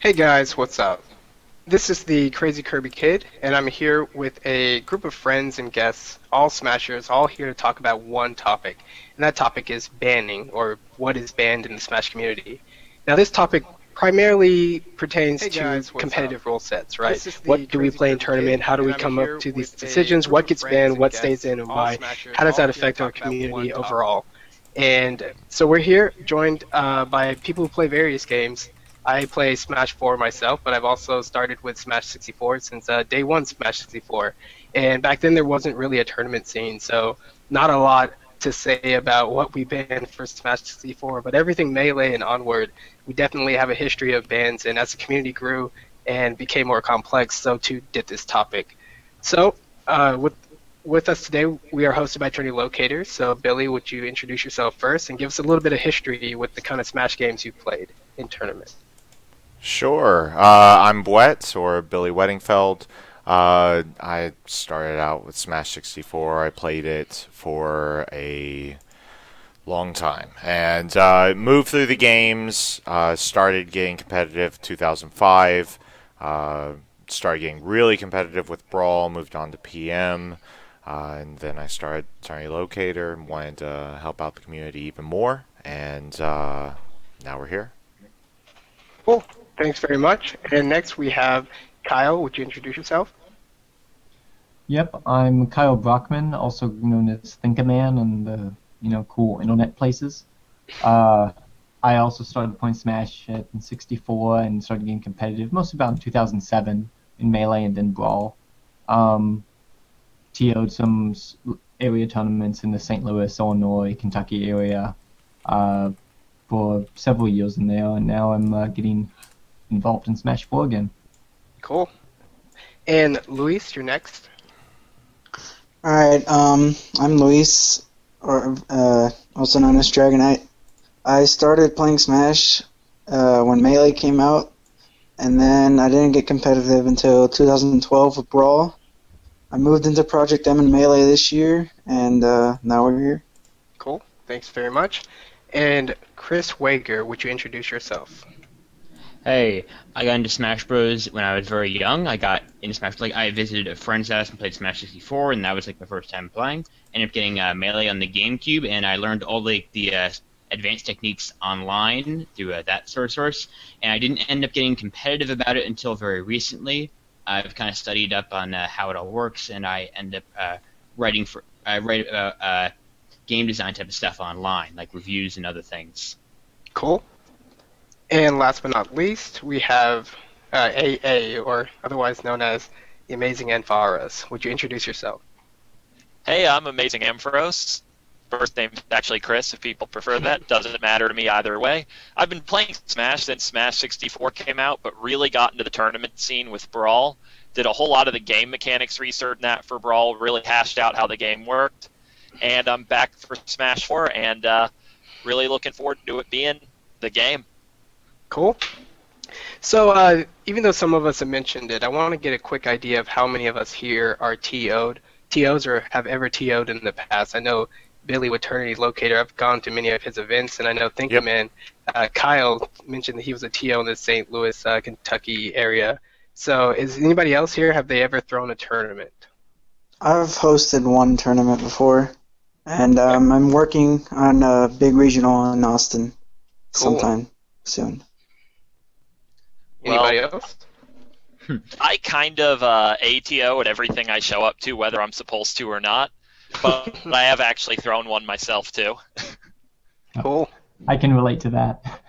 Hey guys, what's up? This is the Crazy Kirby Kid, and I'm here with a group of friends and guests, all Smashers, all here to talk about one topic, and that topic is banning, or what is banned in the Smash community. Now, this topic primarily pertains Hey to guys, what's up? competitive rule sets, right? This is the What do we Crazy play in Kirby Kid, tournament? How do and we I'm come up here to these with a decisions? group What of gets friends banned? and What stays guests, in, and all why? Smashers, How does all that here to affect our talk about one community topic. overall? And so we're here joined by people who play various games. I play Smash 4 myself, but I've also started with Smash 64 since day one Smash 64. And back then there wasn't really a tournament scene, so not a lot to say about what we banned for Smash 64. But everything Melee and onward, we definitely have a history of bans. And as the community grew and became more complex, so too did this topic. So with us today, we are hosted by Trinity Locators. So, Billy, would you introduce yourself first and give us a little bit of history with the kind of Smash games you played in tournament? Sure. I'm Wet, or Billy Weddingfeld. I started out with Smash 64. I played it for a long time and moved through the games. Started getting competitive 2005. Started getting really competitive with Brawl. Moved on to PM. And then I started Tiny Locator and wanted to help out the community even more. And now we're here. Cool. Thanks very much. And next we have Kyle. Would you introduce yourself? Yep, I'm Kyle Brockman, also known as Thinkaman on the cool internet places. Uh, I also started playing Smash in '64 and started getting competitive, most about in 2007 in Melee and then Brawl. Um, TO'd some area tournaments in the St. Louis, Illinois, Kentucky area uh, for several years in there, and now I'm getting involved in Smash 4 again. Cool. And Luis, you're next. Alright, I'm Luis, or also known as Dragonite. I started playing Smash when Melee came out, and then I didn't get competitive until 2012 with Brawl. I moved into Project M and Melee this year, and now we're here. Cool. Thanks very much. And Chris Wager, would you introduce yourself? Hey, I got into Smash Bros. When I was very young. I got into Smash, like I visited a friend's house and played Smash 64, and that was like my first time playing. Ended up getting Melee on the GameCube, and I learned all the advanced techniques online through that sort of source. And I didn't end up getting competitive about it until very recently. I've kind of studied up on how it all works, and I end up I write about game design type of stuff online, like reviews and other things. Cool. And last but not least, we have AA, or otherwise known as the Amazing Ampharos. Would you introduce yourself? Hey, I'm Amazing Ampharos. First name's actually Chris, if people prefer that. Doesn't matter to me either way. I've been playing Smash since Smash 64 came out, but really got into the tournament scene with Brawl. Did a whole lot of the game mechanics research in that for Brawl, really hashed out how the game worked. And I'm back for Smash 4, and really looking forward to it being the game. Cool. So, even though some of us have mentioned it, I want to get a quick idea of how many of us here are TOs or have ever TO'd in the past. I know Billy with Eternity Locator, I've gone to many of his events, and I know Yep. Thinkaman, Kyle mentioned that he was a TO in the St. Louis, Kentucky area. So, is anybody else here, have they ever thrown a tournament? I've hosted one tournament before, and I'm working on a big regional in Austin Cool. sometime soon. Anybody Well, else? I kind of ATO at everything I show up to, whether I'm supposed to or not. But I have actually thrown one myself, too. Cool. I can relate to that.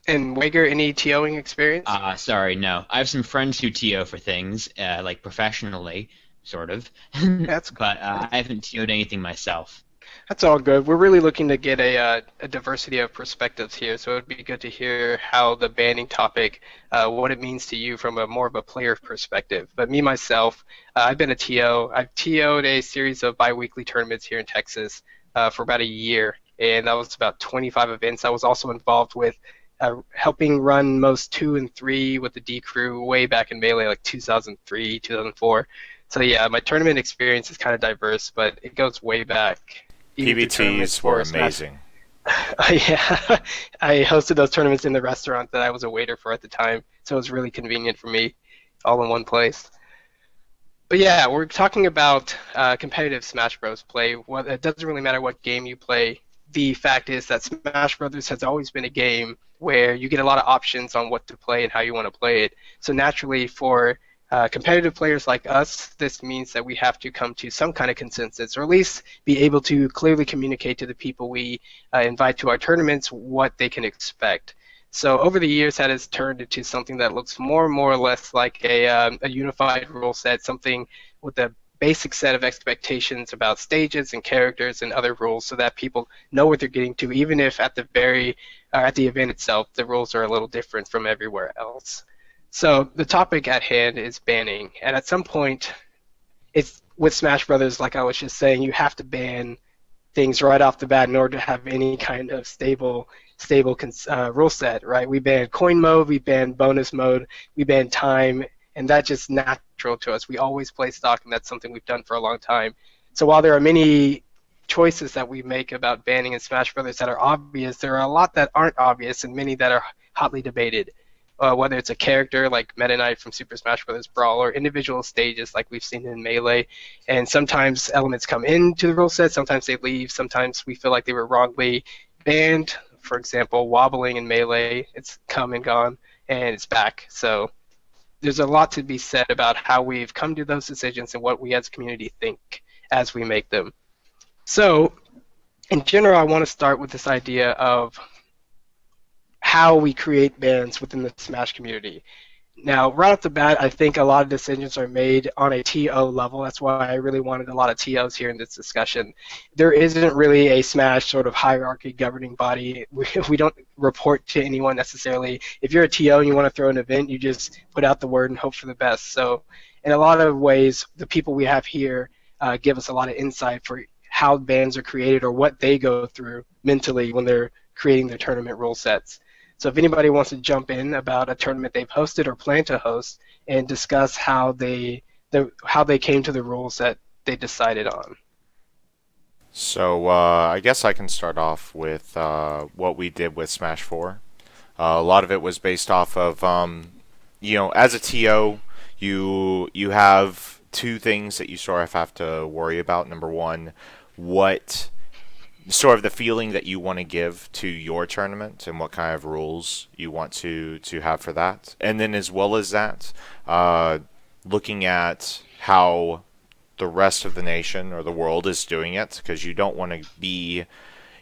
And Wager, any TOing experience? Sorry, no. I have some friends who TO for things, like professionally, sort of. That's But I haven't TO'd anything myself. That's all good. We're really looking to get a diversity of perspectives here, so it would be good to hear how the banning topic, what it means to you from a more of a player perspective. But me, myself, I've been a TO. I've TO'd a series of biweekly tournaments here in Texas for about a year, and that was about 25 events. I was also involved with helping run most 2 and 3 with the D crew way back in Melee, like 2003, 2004. So yeah, my tournament experience is kind of diverse, but it goes way back. Even through tournaments PBTs were for Smash. amazing. Yeah, I hosted those tournaments in the restaurant that I was a waiter for at the time, so it was really convenient for me, all in one place. But yeah, we're talking about competitive Smash Bros. Play. Well, it doesn't really matter what game you play. The fact is that Smash Brothers has always been a game where you get a lot of options on what to play and how you want to play it. So naturally, for competitive players like us, this means that we have to come to some kind of consensus, or at least be able to clearly communicate to the people we invite to our tournaments what they can expect. So over the years, that has turned into something that looks more or less like a unified rule set, something with a basic set of expectations about stages and characters and other rules, so that people know what they're getting to, even if at the event itself the rules are a little different from everywhere else. So the topic at hand is banning, and at some point, it's with Smash Brothers, like I was just saying, you have to ban things right off the bat in order to have any kind of stable rule set, right? We banned coin mode, we banned bonus mode, we banned time, and that's just natural to us. We always play stock, and that's something we've done for a long time. So while there are many choices that we make about banning in Smash Brothers that are obvious, there are a lot that aren't obvious, and many that are hotly debated. Whether it's a character like Meta Knight from Super Smash Bros. Brawl or individual stages like we've seen in Melee, and sometimes elements come into the rule set, sometimes they leave, sometimes we feel like they were wrongly banned. For example, wobbling in Melee, it's come and gone, and it's back. So there's a lot to be said about how we've come to those decisions and what we as a community think as we make them. So, in general, I want to start with this idea of how we create bans within the Smash community. Now, right off the bat, I think a lot of decisions are made on a TO level. That's why I really wanted a lot of TOs here in this discussion. There isn't really a Smash sort of hierarchy governing body. We don't report to anyone necessarily. If you're a TO and you want to throw an event, you just put out the word and hope for the best. So, in a lot of ways, the people we have here give us a lot of insight for how bands are created or what they go through mentally when they're creating their tournament rule sets. So if anybody wants to jump in about a tournament they've hosted or plan to host and discuss how they came to the rules that they decided on. So I guess I can start off with what we did with Smash 4. A lot of it was based off of, as a TO, you have two things that you sort of have to worry about. Number one, what sort of the feeling that you want to give to your tournament and what kind of rules you want to have for that. And then as well as that, looking at how the rest of the nation or the world is doing it, because you don't want to be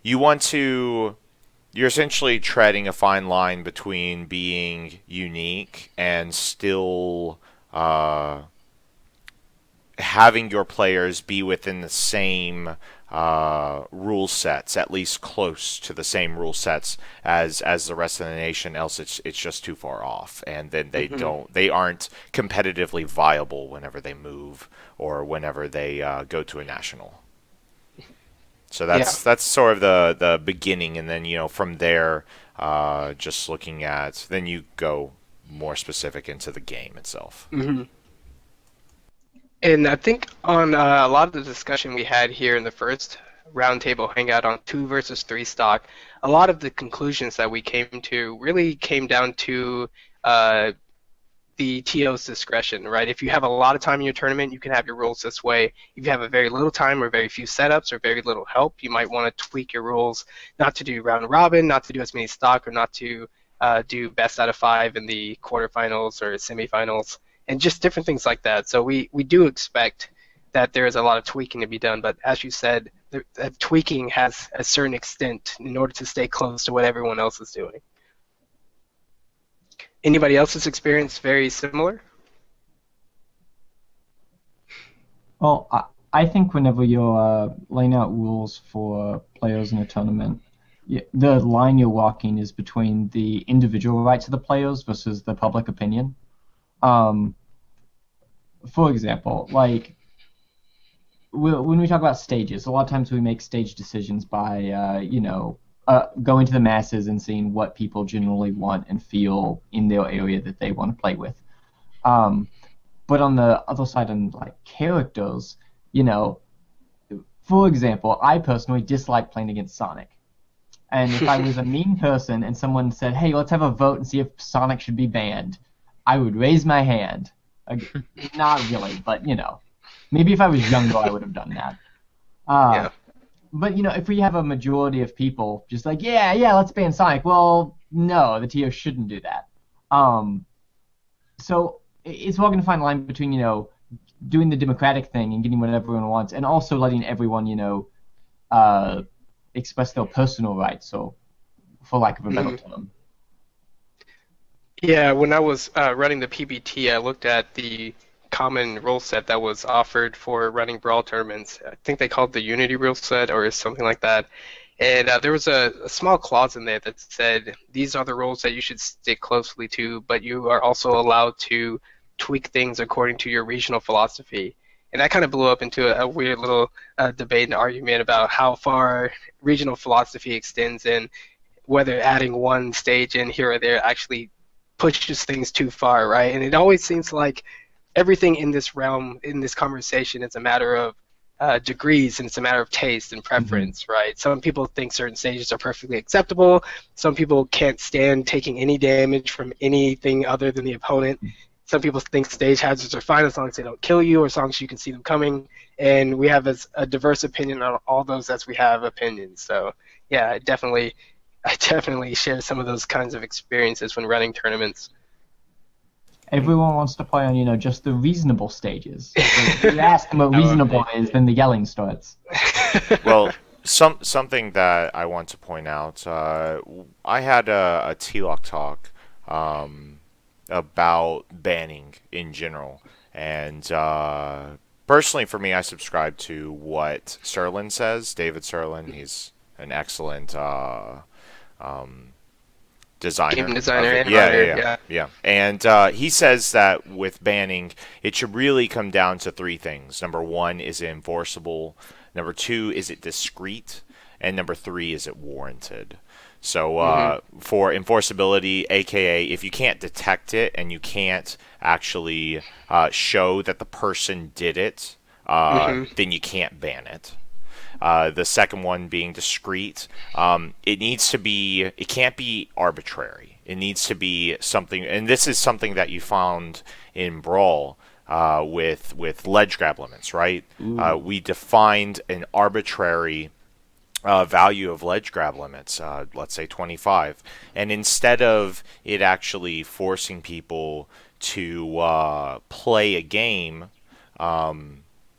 you want to you're essentially treading a fine line between being unique and still having your players be within the same rule sets, at least close to the same rule sets as the rest of the nation. Else, it's just too far off, and then Mm-hmm. they aren't competitively viable whenever they move or whenever they go to a national. So Yeah. that's sort of the beginning, and then from there, just looking at then you go more specific into the game itself. Mm-hmm. And I think on a lot of the discussion we had here in the first roundtable hangout on 2 versus 3 stock, a lot of the conclusions that we came to really came down to uh, the TO's discretion, right? If you have a lot of time in your tournament, you can have your rules this way. If you have a very little time or very few setups or very little help, you might want to tweak your rules not to do round robin, not to do as many stock, or not to do best out of 5 in the quarterfinals or semifinals, and just different things like that. So we do expect that there is a lot of tweaking to be done, but as you said, tweaking has a certain extent in order to stay close to what everyone else is doing. Anybody else's experience very similar? Well, I think whenever you're laying out rules for players in a tournament, the line you're walking is between the individual rights of the players versus the public opinion. Um, for example, like when we talk about stages, a lot of times we make stage decisions by, going to the masses and seeing what people generally want and feel in their area that they want to play with. Um, but on the other side, on like characters, you know, for example, I personally dislike playing against Sonic. And if I was a mean person and someone said, "Hey, let's have a vote and see if Sonic should be banned," I would raise my hand. Not really, but maybe if I was younger, I would have done that. Uh, Yeah. but if we have a majority of people just like, yeah, yeah, let's ban Sonic. Well, no, the TO shouldn't do that. So it's walking a fine line between doing the democratic thing and getting what everyone wants, and also letting everyone uh, express their personal rights. So, for lack of a better Mhm. term. Yeah, when I was running the PBT, I looked at the common rule set that was offered for running brawl tournaments. I think they called the Unity rule set or something like that. And there was a small clause in there that said these are the rules that you should stick closely to, but you are also allowed to tweak things according to your regional philosophy. And that kind of blew up into a weird little debate and argument about how far regional philosophy extends and whether adding one stage in here or there actually pushes things too far, right? And it always seems like everything in this realm, in this conversation, is a matter of degrees and it's a matter of taste and Mm-hmm. preference, right? Some people think certain stages are perfectly acceptable. Some people can't stand taking any damage from anything other than the opponent. Some people think stage hazards are fine as long as they don't kill you or as long as you can see them coming. And we have a diverse opinion on all those as we have opinions. So, yeah, I definitely share some of those kinds of experiences when running tournaments. Everyone wants to play on, just the reasonable stages. So if you ask them what Oh, reasonable is, then the yelling starts. Well, something that I want to point out. I had a T-Lock talk about banning in general, and personally, for me, I subscribe to what Serlin says. David Serlin, he's an excellent Game designer designer of it. and Yeah, yeah, writer, yeah, yeah. yeah. And he says that with banning, it should really come down to three things. Number one, is it enforceable? Number two, is it discreet? And number three, is it warranted? So Hmm. for enforceability, aka if you can't detect it and you can't actually show that the person did it, Hmm. then you can't ban it. The second one being discrete. It needs to be. It can't be arbitrary. It needs to be something, and this is something that you found in Brawl with ledge grab limits, right? Ooh. We defined an arbitrary value of ledge grab limits, let's say 25, and instead of it actually forcing people to play a game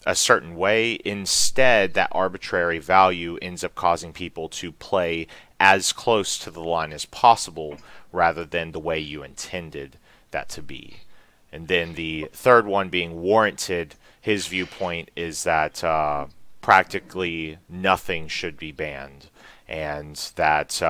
a certain way. Instead, that arbitrary value ends up causing people to play as close to the line as possible rather than the way you intended that to be. And then the third one being warranted, his viewpoint is that practically nothing should be banned. And that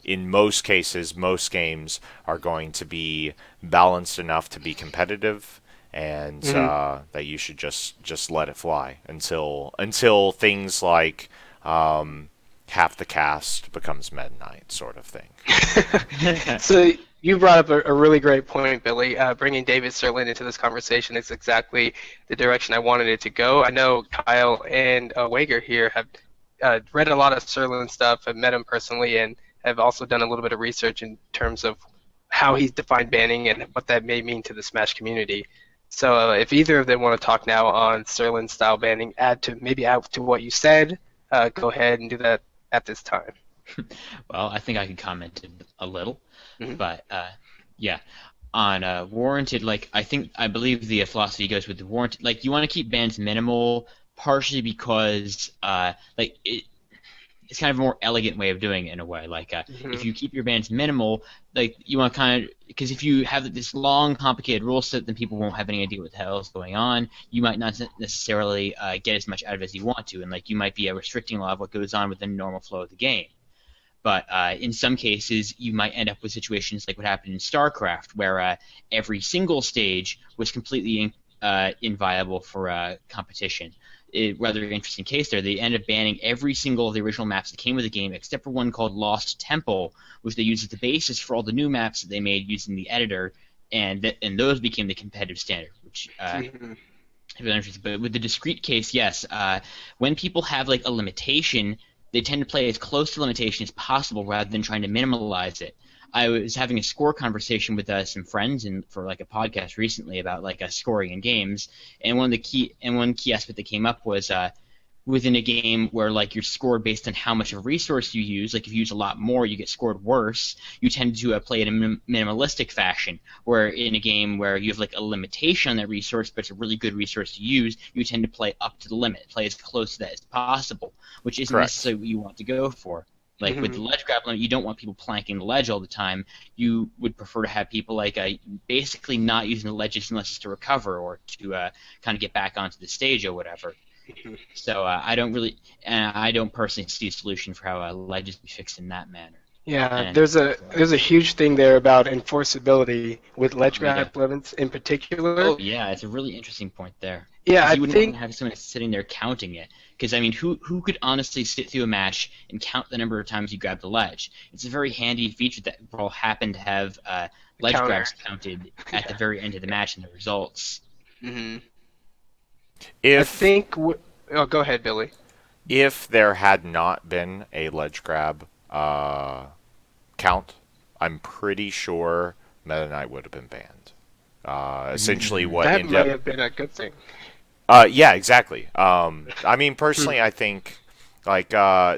in most cases, most games are going to be balanced enough to be competitive, and Hmm. that you should just let it fly until things like half the cast becomes Meta Knight sort of thing. So you brought up a really great point, Billy. Bringing David Serlin into this conversation is exactly the direction I wanted it to go. I know Kyle and Wager here have read a lot of Serlin stuff, have met him personally, and have also done a little bit of research in terms of how he's defined banning and what that may mean to the Smash community. So if either of them want to talk now on Serlin style banning, add to what you said, go ahead and do that at this time. Well, I think I can comment a little, Hmm. but yeah, on warranted, like I believe the philosophy goes with the warranted. Like you want to keep bans minimal, partially because it's kind of a more elegant way of doing it in a way. Like if Hmm. you keep your bans minimal, like you want to kind of because if you have this long, complicated rule set, then people won't have any idea what the hell is going on. You might not necessarily get as much out of it as you want to, and like you might be restricting a lot of what goes on within the normal flow of the game. But in some cases, you might end up with situations like what happened in StarCraft, where every single stage was completely inviable for competition. Rather interesting case there. They ended up banning every single of the original maps that came with the game, except for one called Lost Temple, which they used as the basis for all the new maps that they made using the editor, and those became the competitive standard, which Hmm. but with the discrete case, yes. When people have like a limitation, they tend to play as close to limitation as possible rather than trying to minimalize it. I was having a score conversation with some friends and for like a podcast recently about like scoring in games, and one key aspect that came up was within a game where like you're scored based on how much of a resource you use. Like if you use a lot more, you get scored worse. You tend to play in a minimalistic fashion. Where in a game where you have like a limitation on that resource, but it's a really good resource to use, you tend to play up to the limit, play as close to that as possible, which isn't Correct. necessarily what you want to go for. Like with the ledge grab limit, you don't want people planking the ledge all the time. You would prefer to have people like basically not using the ledges unless it's to recover or to kind of get back onto the stage or whatever. So I don't personally see a solution for how ledges be fixed in that manner. Yeah, And there's a huge thing there about enforceability with ledge grab limits in particular. Oh yeah, it's a really interesting point there. Yeah, I You wouldn't think want to have someone sitting there counting it, because I mean, who could honestly sit through a match and count the number of times you grab the ledge? It's a very handy feature that will happen to have ledge Counter. grabs counted at the very end of the match in the results. I If think. Oh, go ahead, Billy. if there had not been a ledge grab count, I'm pretty sure Meta Knight would have been banned. Essentially, what That ended might up have been a good thing. Yeah, exactly. I mean, personally, I think like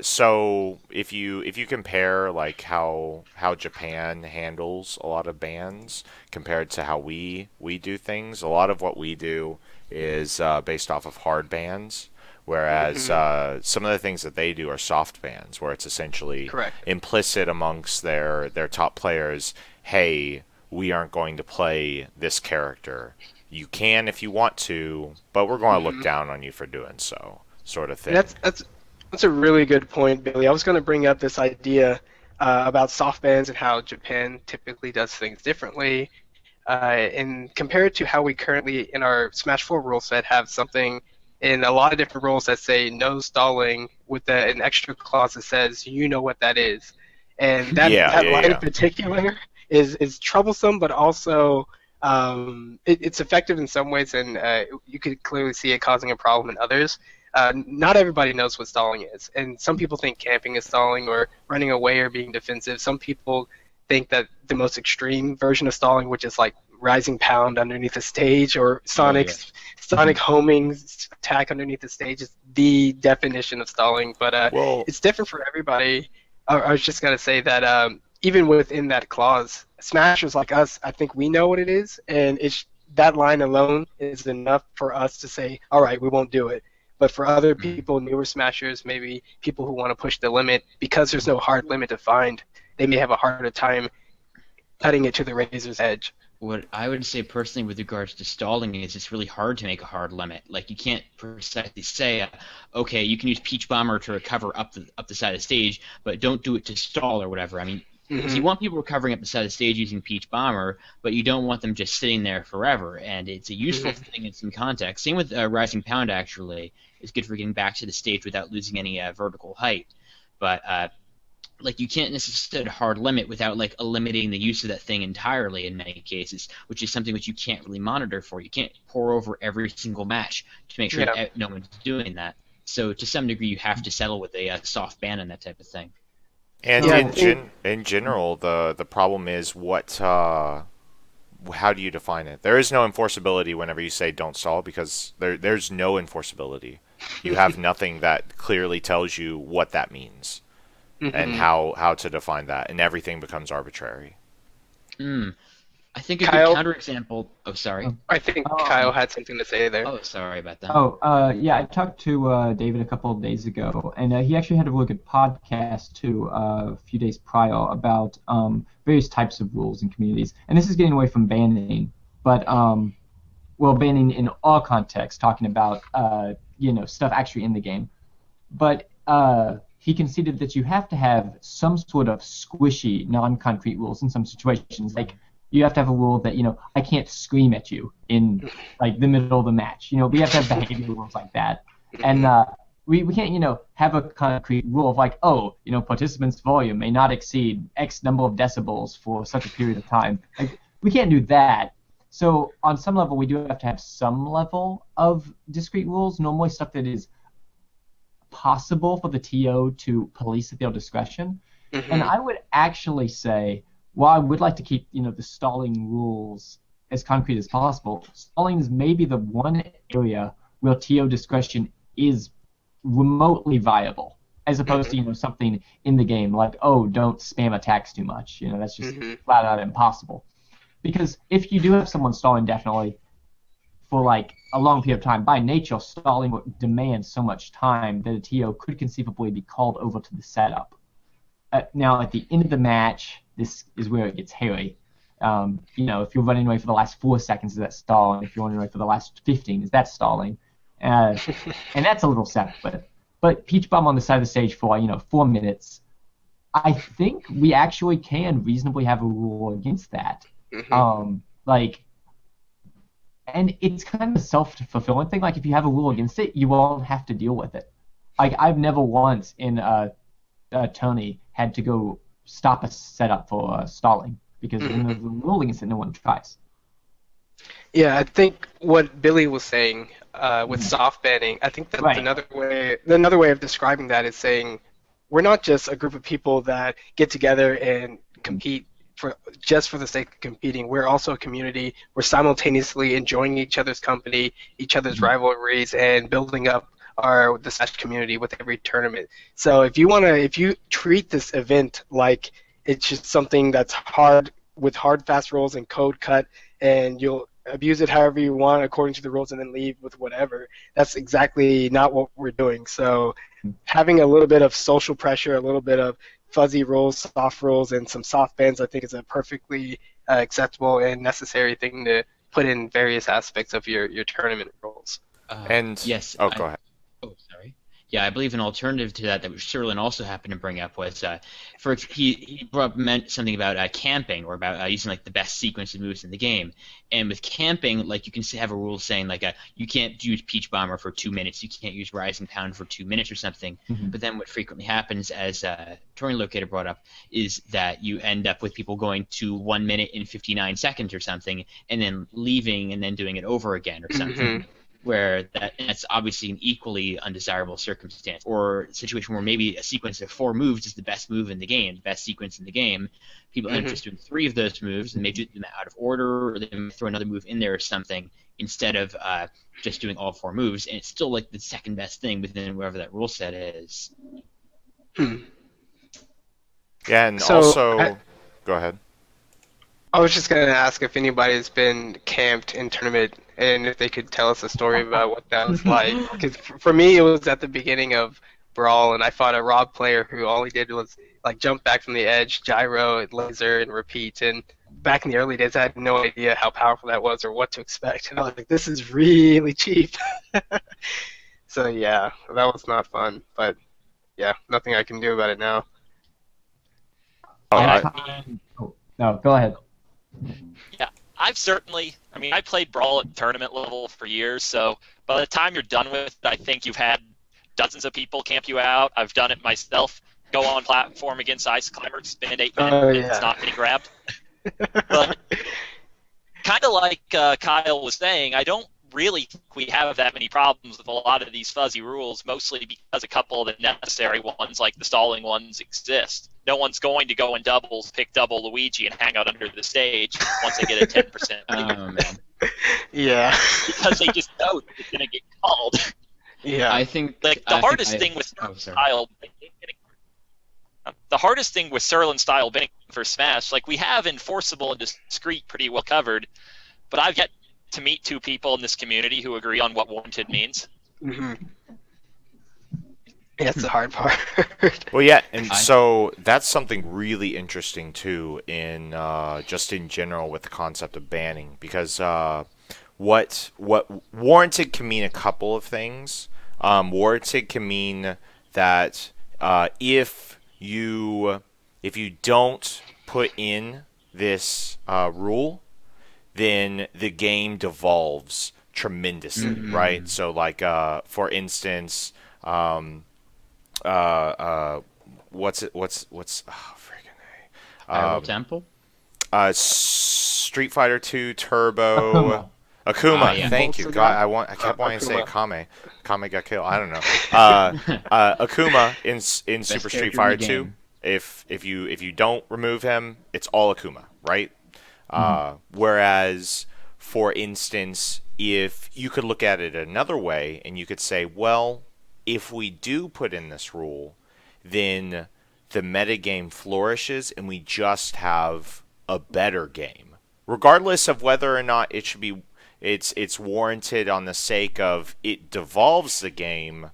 so if you compare like how Japan handles a lot of bans compared to how we do things, a lot of what we do is based off of hard bans, whereas some of the things that they do are soft bans, where it's essentially Correct. implicit amongst their top players. Hey, we aren't going to play this character. You can if you want to, but we're going to look down on you for doing so, sort of thing. That's a really good point, Billy. I was going to bring up this idea about soft bans and how Japan typically does things differently, and compare it to how we currently in our Smash 4 rule set have something in a lot of different rules that say no stalling with an extra clause that says you know what that is, and that line in particular is troublesome, but also it's effective in some ways, and you could clearly see it causing a problem in others. Not everybody knows what stalling is, and some people think camping is stalling or running away or being defensive. Some people think that the most extreme version of stalling, which is like rising pound underneath the stage or Sonic homing attack underneath the stage, is the definition of stalling. But it's different for everybody. I was just gonna say that even within that clause, Smashers like us, I think we know what it is, and that line alone is enough for us to say, all right, we won't do it. But for other people, newer Smashers, maybe people who want to push the limit, because there's no hard limit to find, they may have a harder time cutting it to the razor's edge. What I would say personally with regards to stalling is it's really hard to make a hard limit. Like you can't precisely say, okay, you can use Peach Bomber to recover up the side of the stage, but don't do it to stall or whatever. I mean, you want people recovering up the side of the stage using Peach Bomber, but you don't want them just sitting there forever. And it's a useful thing in some context. Same with Rising Pound, actually. It's good for getting back to the stage without losing any vertical height. But like you can't necessarily set a hard limit without like eliminating the use of that thing entirely in many cases, which is something which you can't really monitor for. You can't pour over every single match to make sure that no one's doing that. So to some degree, you have to settle with a soft ban and that type of thing. And in general, the problem is how do you define it? There is no enforceability whenever you say don't stall, because there's no enforceability. You have nothing that clearly tells you what that means and how to define that, and everything becomes arbitrary. I think a Kyle? good counterexample. Oh, sorry. I think Kyle had something to say there. Oh, sorry about that. Yeah, I talked to David a couple of days ago, and he actually had a really good podcast too a few days prior about various types of rules in communities. And this is getting away from banning, but banning in all contexts, talking about stuff actually in the game. But he conceded that you have to have some sort of squishy, non-concrete rules in some situations, like. You have to have a rule that, I can't scream at you in, like, the middle of the match. We have to have behavioral rules like that. And we can't, have a concrete rule of, like, participants' volume may not exceed X number of decibels for such a period of time. Like, we can't do that. So on some level, we do have to have some level of discrete rules, normally stuff that is possible for the TO to police at their discretion. And Hmm. I would actually say, while I would like to keep, the stalling rules as concrete as possible, stalling is maybe the one area where TO discretion is remotely viable, as opposed to, Hmm. something in the game like, oh, don't spam attacks too much. That's just Hmm. flat out impossible. Because if you do have someone stall indefinitely for like a long period of time, by nature, stalling would demand so much time that a TO could conceivably be called over to the setup. Now, at the end of the match, this is where it gets hairy. If you're running away for the last 4 seconds, is that stalling? If you're running away for the last 15, is that stalling? Uh, and that's a little separate. But Peach Bomb on the side of the stage for 4 minutes, I think we actually can reasonably have a rule against that. Hmm. Like, and it's kind of a self-fulfilling thing. Like, if you have a rule against it, you won't have to deal with it. Like, I've never once in Tony had to go stop a setup for stalling because when there's Hmm. a rule against it, no one tries. Yeah, I think what Billy was saying with Mhm. soft banning, I think that's Right. another way of describing that is saying we're not just a group of people that get together and Mhm. compete for just for the sake of competing. We're also a community. We're simultaneously enjoying each other's company, each other's Mhm. rivalries, and building up the Smash community with every tournament. So if you treat this event like it's just something that's hard with hard fast rules and code cut and you'll abuse it however you want according to the rules and then leave with whatever. That's exactly not what we're doing. So having a little bit of social pressure, a little bit of fuzzy rules, soft rules, and some soft bans, I think is a perfectly acceptable and necessary thing to put in various aspects of your tournament rules. And Yes, oh, go ahead. Oh, sorry. Yeah, I believe an alternative to that Sherlin also happened to bring up was he brought up meant something about camping or about using like the best sequence of moves in the game. And with camping, like you can have a rule saying like you can't use Peach Bomber for 2 minutes, you can't use Rising Pound for 2 minutes or something. Mhm. But then what frequently happens, as Touring Locator brought up, is that you end up with people going to 1 minute and 59 seconds or something, and then leaving and then doing it over again or something Hmm. Mhm. where that's obviously an equally undesirable circumstance, or a situation where maybe a sequence of 4 moves is the best move in the game, the best sequence in the game. People end up Hmm. just doing 3 of those moves and maybe do them out of order, or they may throw another move in there or something instead of just doing all 4 moves, and it's still like the second best thing within whatever that rule set is. Hmm. Yeah, and So also, go ahead. I was just gonna ask if anybody's been camped in tournament and if they could tell us a story about what that was like. Because for me, it was at the beginning of Brawl, and I fought a Rob player who all he did was like jump back from the edge, gyro, laser, and repeat. And back in the early days, I had no idea how powerful that was or what to expect. And I was like, this is really cheap. So yeah, that was not fun. But yeah, nothing I can do about it now. Oh, Yeah, I I find. Oh, no, go ahead. Yeah, I mean, I played Brawl at tournament level for years, so by the time you're done with it, I think you've had dozens of people camp you out. I've done it myself. Go on platform against ice climbers, spend 8 Oh minutes yeah. not getting grabbed. But kind of like Kyle was saying, I don't really think we have that many problems with a lot of these fuzzy rules, mostly because a couple of the necessary ones, like the stalling ones, exist. No one's going to go in doubles, pick double Luigi, and hang out under the stage once they get a 10% lead oh man, Yeah. because they just know it's going to get called. Yeah. I think Like I think I. Oh, sorry. The hardest thing with Serlin style binning for Smash, like we have enforceable and discreet pretty well covered, but I've yet to meet 2 people in this community who agree on what warranted means. Hmm. Yeah, it's Hmm. the hard part. Well, yeah, and I so that's something really interesting too in just in general with the concept of banning because what warranted can mean a couple of things. Warranted can mean that if you don't put in this rule, then the game devolves tremendously, right? mm, So, like for instance, um, uh, uh, what's oh, freaking Hyrule um, Temple. Street Fighter 2 Turbo. Akuma. Akuma, Yeah. thank you. Also God, got I kept wanting to say Akuma. Kame. Kame got killed. I don't know. Akuma in Best Super Street character in the Fighter 2. game. If you don't remove him, it's all Akuma, right? Mhm. Whereas, for instance, if you could look at it another way, and you could say, well, if we do put in this rule, then the metagame flourishes, and we just have a better game, regardless of whether or not it should be. It's warranted on the sake of it devolves the game.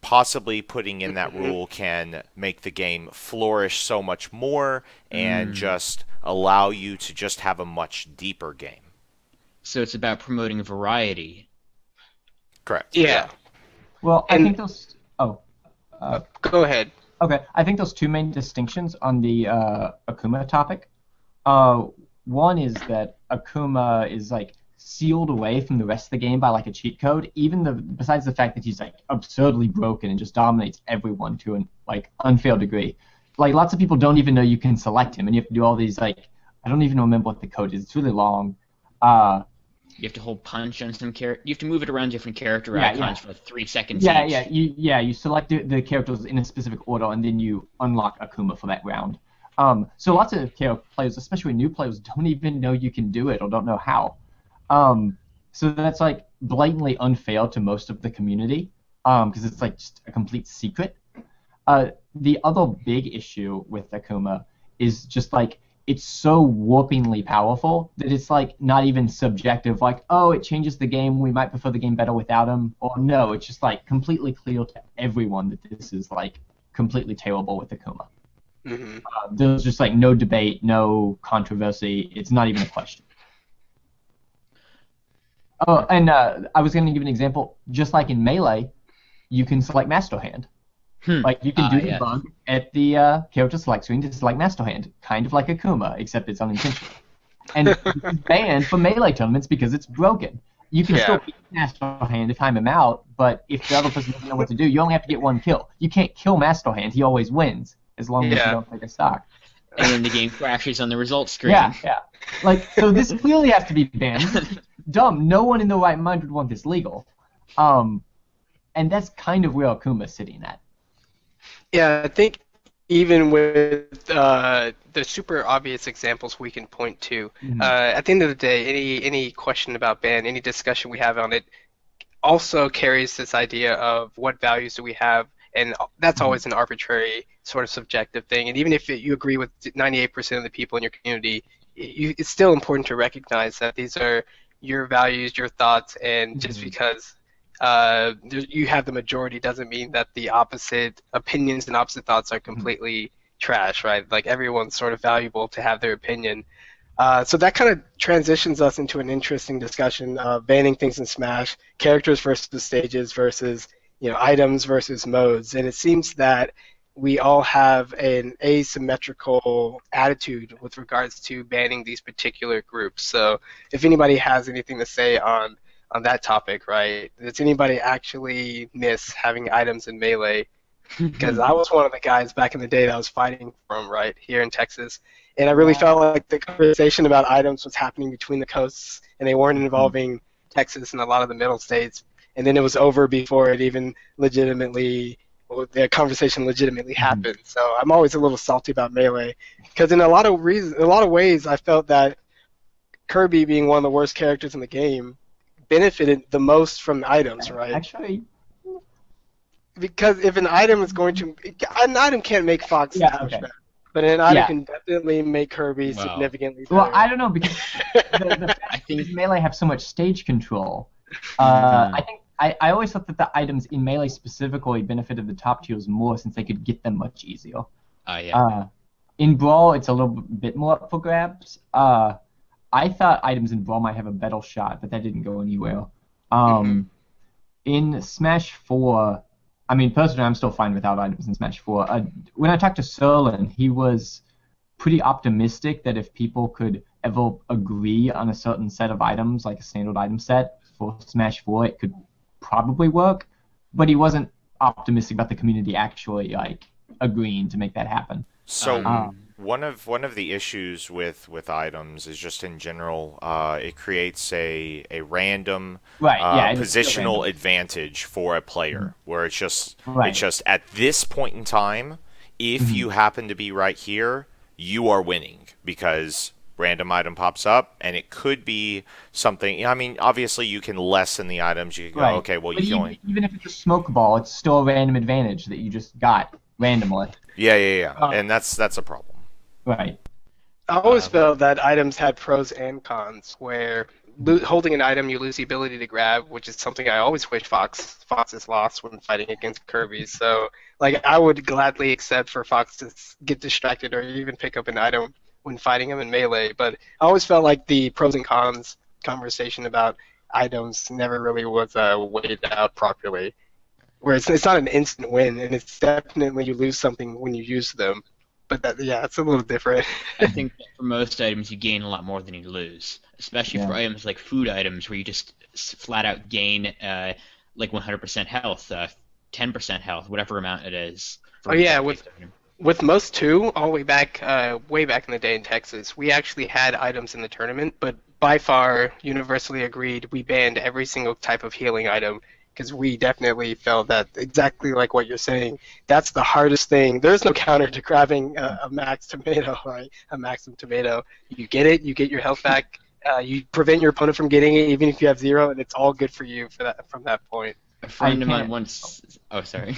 Possibly putting in that Mhm. rule can make the game flourish so much more and Mm. just allow you to just have a much deeper game. So it's about promoting variety. Correct. Yeah. Well, I And think those. Oh, go ahead. okay. I think those two main distinctions on the Akuma topic. Uh, One is that Akuma is like sealed away from the rest of the game by like a cheat code. Even besides the fact that he's like absurdly broken and just dominates everyone to an like unfair degree. Like lots of people don't even know you can select him, and you have to do all these like I don't even remember what the code is. It's really long. Uh, You have to hold punch on some character. You have to move it around different character Yeah, icons yeah. for 3 seconds Yeah, each. you select the characters in a specific order, and then you unlock Akuma for that round. So lots of players, especially new players, don't even know you can do it or don't know how. So that's like blatantly unfair to most of the community, because it's like just a complete secret. The other big issue with Akuma is just like it's so warpingly powerful that it's like not even subjective, like, oh, it changes the game, we might prefer the game better without him, or no, it's just like completely clear to everyone that this is like completely terrible with Akuma. Hmm. There's just like no debate, no controversy, it's not even a question. Oh, and I was going to give an example, just like in Melee, you can select Master Hand. Like, you can do the Yes. bug at the character select screen to select Master Hand, kind of like Akuma, except it's unintentional. And it's banned for Melee tournaments because it's broken. You can still beat Master Hand if time him out, but if the other person doesn't know what to do, you only have to get one kill. You can't kill Master Hand, he always wins, as long as you Yeah. don't take a stock. And then the game crashes on the results screen. Yeah. Like, so this clearly has to be banned. This is dumb. No one in their right mind would want this legal. And that's kind of where Akuma's sitting at. Yeah, I think even with the super obvious examples we can point to, at the end of the day, any question about ban, any discussion we have on it, also carries this idea of what values do we have, and that's always an arbitrary sort of subjective thing. And even if you agree with 98% of the people in your community, it's still important to recognize that these are your values, your thoughts, and just because you have the majority doesn't mean that the opposite opinions and opposite thoughts are completely trash, right? Like everyone's sort of valuable to have their opinion. So that kind of transitions us into an interesting discussion of banning things in Smash, characters versus stages versus items versus modes, and it seems that we all have an asymmetrical attitude with regards to banning these particular groups. So if anybody has anything to say on that topic, right? Does anybody actually miss having items in Melee? Because I was one of the guys back in the day that was fighting from right here in Texas, and I really felt like the conversation about items was happening between the coasts, and they weren't involving Texas and a lot of the middle states. And then it was over before it even the conversation legitimately happened. So I'm always a little salty about Melee, because in a lot of ways, I felt that Kirby, being one of the worst characters in the game, benefited the most from the items, right? Actually, Because if an item can't make Fox better, but an item can definitely make Kirby significantly better. Well, I don't know, because the fact that Melee have so much stage control, I think I always thought that the items in Melee specifically benefited the top tiers more since they could get them much easier. In Brawl, it's a little bit more up for grabs. I thought items in Brawl might have a better shot, but that didn't go anywhere. In Smash 4, I mean, personally, I'm still fine without items in Smash 4. When I talked to Serlin, he was pretty optimistic that if people could ever agree on a certain set of items, like a standard item set for Smash 4, it could probably work. But he wasn't optimistic about the community actually like agreeing to make that happen. So one of the issues with items is just in general, it creates a random Right. Yeah, it is still positional random. advantage for a Mhm. player, where it's Right. just at this point in time, if Mhm. you happen to be right here, you are winning because random item pops up, and it could be something. I mean, obviously you can lessen the items. You can go, Right. okay, well But you can even only. even if it's a smoke ball, it's still a random advantage that you just got randomly. Yeah, yeah, yeah, Uh, and that's a problem. Right. I always Um, felt that items had pros and cons, where holding an item you lose the ability to grab, which is something I always wish Foxes lost when fighting against Kirby. So, like, I would gladly accept for Fox to get distracted or even pick up an item when fighting him in Melee. But I always felt like the pros and cons conversation about items never really was weighed out properly. Where it's not an instant win, and it's definitely you lose something when you use them. But that, yeah, it's a little different. I think that for most items, you gain a lot more than you lose, especially for Yeah. items like food items, where you just flat out gain like 100% health, 10% health, whatever amount it is Oh for yeah, that base item. with most too, all the way back in the day in Texas, we actually had items in the tournament, but by far, universally agreed, we banned every single type of healing item because we definitely felt that exactly like what you're saying. That's the hardest thing. There's no counter to grabbing a max tomato, right? A maximum tomato. You get it, you get your health back. You prevent your opponent from getting it, even if you have zero, and it's all good for you for that from that point. A I friend of mine can't. once. Oh, sorry.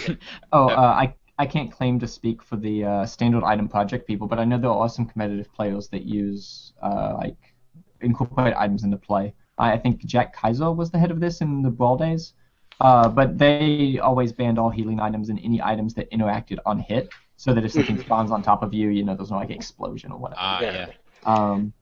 Oh, Uh, I can't claim to speak for the standard item project people, but I know there are some competitive players that use like incorporate items into play. I think Jack Kaiser was the head of this in the Brawl days. But they always banned all healing items and any items that interacted on hit, so that if something spawns on top of you, there's no like explosion or whatever. Yeah. yeah. Um,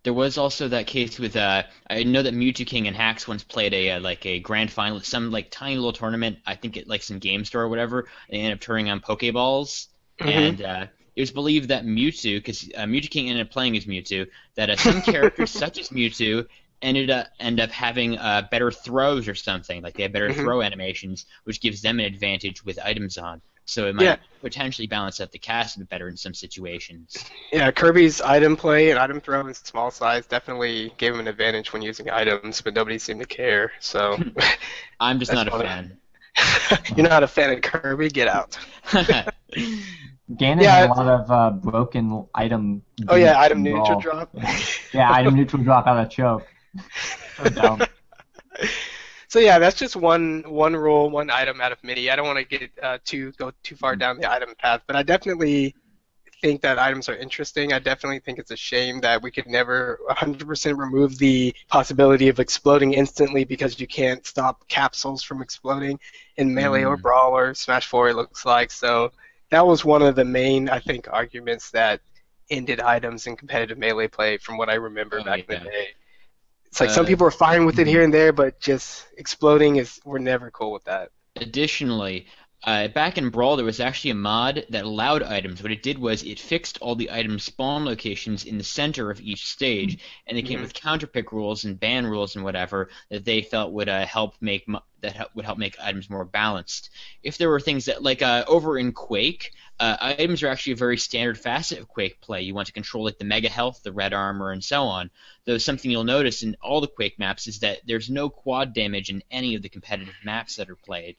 There was also that case with I know that Mewtwo King and Hax once played a like a grand final at some like tiny little tournament. I think it like some game store or whatever. They ended up turning on Pokeballs, Hmm. and it was believed that Mewtwo, because Mewtwo King ended up playing as Mewtwo, that some characters such as Mewtwo end up having better throws or something. Like they have better Hmm. throw animations, which gives them an advantage with items on. So it Yeah, might potentially balance out the cast a bit better in some situations. yeah, Kirby's item play and item throw in small size definitely gave him an advantage when using items, but nobody seemed to care. So I'm just that's not a funny. fan. You're not a fan of Kirby? Get out. Ganon had a Yeah. lot of broken item Oh yeah, gimmicks item in neutral Brawl. drop. Yeah, item neutral drop out of choke. So dumb. So yeah, that's just one rule, one item out of many. I don't want to get too go too far down the item path, but I definitely think that items are interesting. I definitely think it's a shame that we could never 100% remove the possibility of exploding instantly because you can't stop capsules from exploding in Melee or Mm. Brawl or Smash 4, it looks like. So that was one of the main, I think, arguments that ended items in competitive Melee play from what I remember Oh back in the yeah. day. It's like some Uh, people are fine with it Mhm. here and there, but just exploding is we're never cool with that. Additionally, back in Brawl, there was actually a mod that allowed items. What it did was it fixed all the item spawn locations in the center of each stage, and they came Hmm. with counterpick rules and ban rules and whatever that they felt would would help make items more balanced. If there were things that like over in Quake, items are actually a very standard facet of Quake play. You want to control like the mega health, the red armor, and so on. Though something you'll notice in all the Quake maps is that there's no quad damage in any of the competitive maps that are played.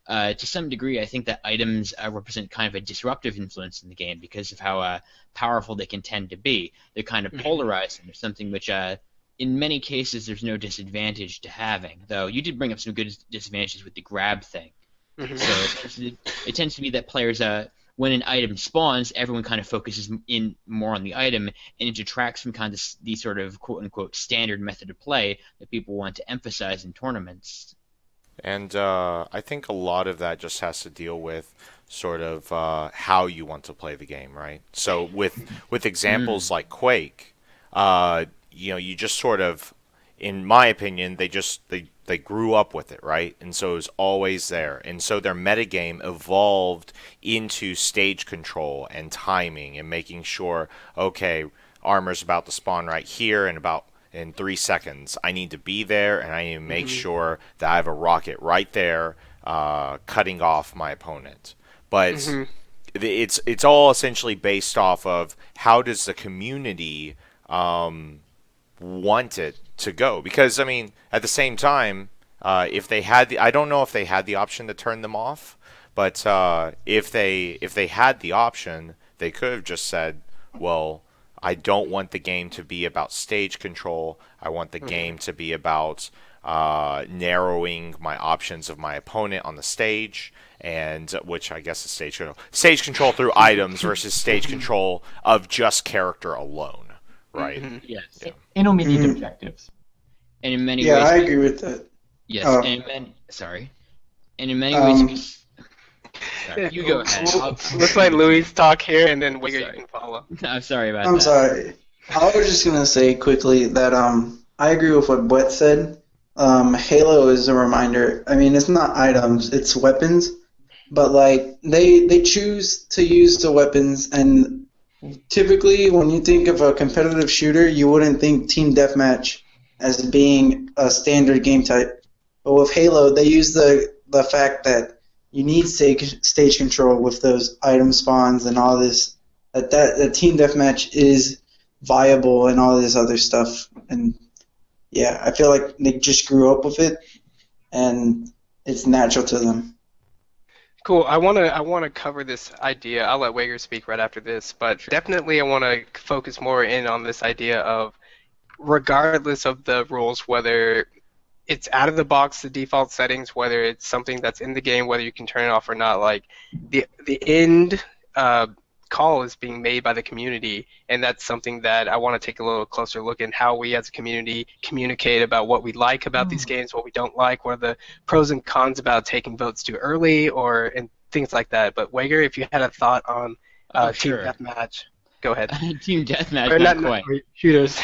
To some degree, I think that items represent kind of a disruptive influence in the game because of how powerful they can tend to be. They're kind of Hmm. polarized into something which, in many cases, there's no disadvantage to having. Though you did bring up some good disadvantages with the grab thing. So Hmm. it tends to be that players, when an item spawns, everyone kind of focuses in more on the item, and it detracts from kind of the sort of quote unquote standard method of play that people want to emphasize in tournaments. And I think a lot of that just has to deal with sort of how you want to play the game, right? So with examples Mm. like Quake, you just sort of, in my opinion, they grew up with it, right? And so it was always there. And so their metagame evolved into stage control and timing and making sure, okay, armor's about to spawn right here and about in 3 seconds. I need to be there, and I need to make Hmm. sure that I have a rocket right there, cutting off my opponent. But Hmm. it's all essentially based off of how does the community want it to go. Because I mean, at the same time, if they had I don't know if they had the option to turn them off, but if they had the option, they could have just said, well, I don't want the game to be about stage control. I want the game to be about narrowing my options of my opponent on the stage, and which I guess is stage control through items versus stage control of just character alone, right? Yes. Intermediate objectives. And in many Yeah, ways, I agree with that. yes. Oh. And in many ways, Yeah, you go ahead. Let's let Louis talk here, and then Wigger, you Sorry. can follow. I'm sorry about I'm that. sorry. I was just gonna say quickly that I agree with what Brett said. Halo is a reminder. I mean, it's not items; it's weapons. But like they choose to use the weapons, and typically when you think of a competitive shooter, you wouldn't think team deathmatch as being a standard game type. But with Halo, they use the fact that you need stage control with those item spawns and all this. That team deathmatch is viable and all this other stuff. And yeah, I feel like they just grew up with it, and it's natural to them. Cool. I wanna cover this idea. I'll let Wager speak right after this, but definitely I want to focus more in on this idea of regardless of the rules, whether it's out of the box, the default settings, whether it's something that's in the game, whether you can turn it off or not. Like the end call is being made by the community, and that's something that I want to take a little closer look at how we as a community communicate about what we like about these games, what we don't like, what are the pros and cons about taking votes too early, or and things like that. But Wager, if you had a thought on Team Sure. Deathmatch, go ahead. Team deathmatch, Or not quite. shooters.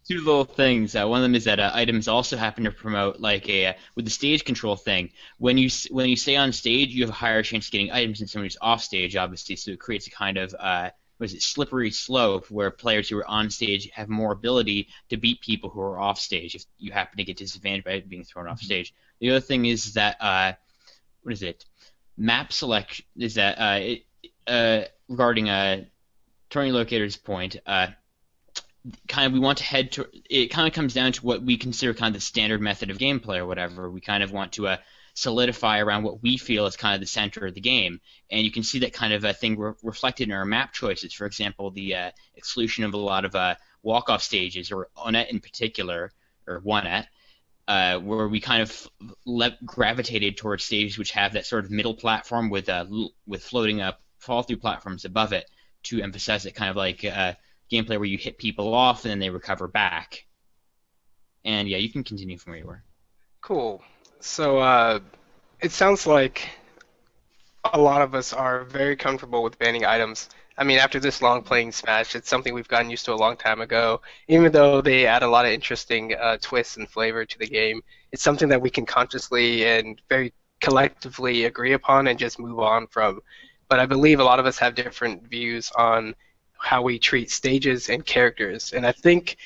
Two little things. One of them is that items also happen to promote like with the stage control thing. When you stay on stage, you have a higher chance of getting items than someone who's off stage, obviously. So it creates a kind of slippery slope where players who are on stage have more ability to beat people who are off stage if you happen to get disadvantaged by being thrown off stage. The other thing is that what is it? Map selection is that regarding turning locator's point. Kind of we want to head to it. Kind of comes down to what we consider kind of the standard method of gameplay or whatever. We kind of want to solidify around what we feel is kind of the center of the game, and you can see that kind of a thing reflected in our map choices. For example, the exclusion of a lot of walk-off stages, or Onet in particular, or Onet, where we kind of gravitated towards stages which have that sort of middle platform with floating up fall-through platforms above it to emphasize it kind of like gameplay where you hit people off and then they recover back. And yeah, you can continue from where you were. Cool. So it sounds like a lot of us are very comfortable with banning items. I mean, after this long playing Smash, it's something we've gotten used to a long time ago. Even though they add a lot of interesting twists and flavor to the game, it's something that we can consciously and very collectively agree upon and just move on from. But I believe a lot of us have different views on how we treat stages and characters. And I think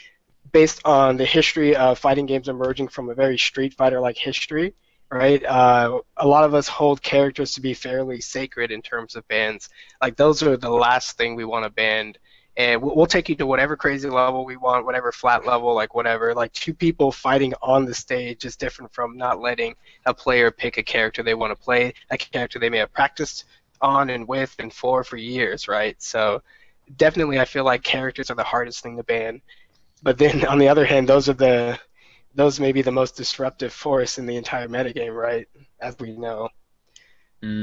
based on the history of fighting games emerging from a very Street Fighter-like history, right? A lot of us hold characters to be fairly sacred in terms of bans. Like those are the last thing we want to ban. And we'll take you to whatever crazy level we want, whatever flat level, like whatever. Like two people fighting on the stage is different from not letting a player pick a character they want to play, a character they may have practiced on and with and for years, right? So definitely I feel like characters are the hardest thing to ban. But then on the other hand, those may be the most disruptive force in the entire metagame, right? As we know.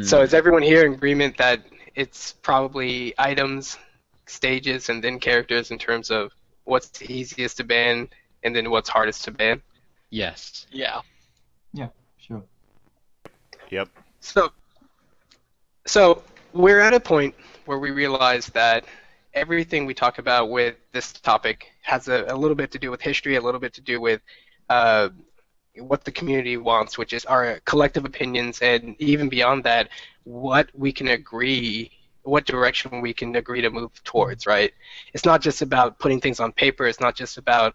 So is everyone here in agreement that it's probably items, stages, and then characters in terms of what's easiest to ban and then what's hardest to ban? Yes. Yeah. Yeah, sure. Yep. So we're at a point where we realize that everything we talk about with this topic has a little bit to do with history, a little bit to do with what the community wants, which is our collective opinions, and even beyond that, what direction we can agree to move towards, right? It's not just about putting things on paper. It's not just about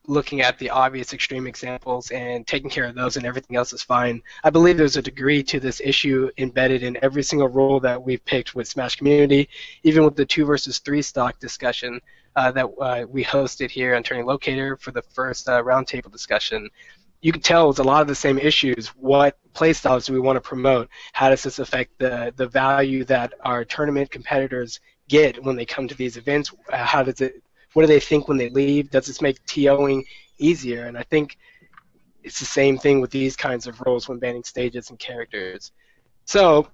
looking at the obvious extreme examples and taking care of those and everything else is fine. I believe there's a degree to this issue embedded in every single rule that we've picked with Smash Community, even with the 2 versus 3 stock discussion that we hosted here on Turning Locator for the first roundtable discussion. You can tell it's a lot of the same issues. What playstyles do we want to promote? How does this affect the value that our tournament competitors get when they come to these events? What do they think when they leave? Does this make TOing easier? And I think it's the same thing with these kinds of roles when banning stages and characters. So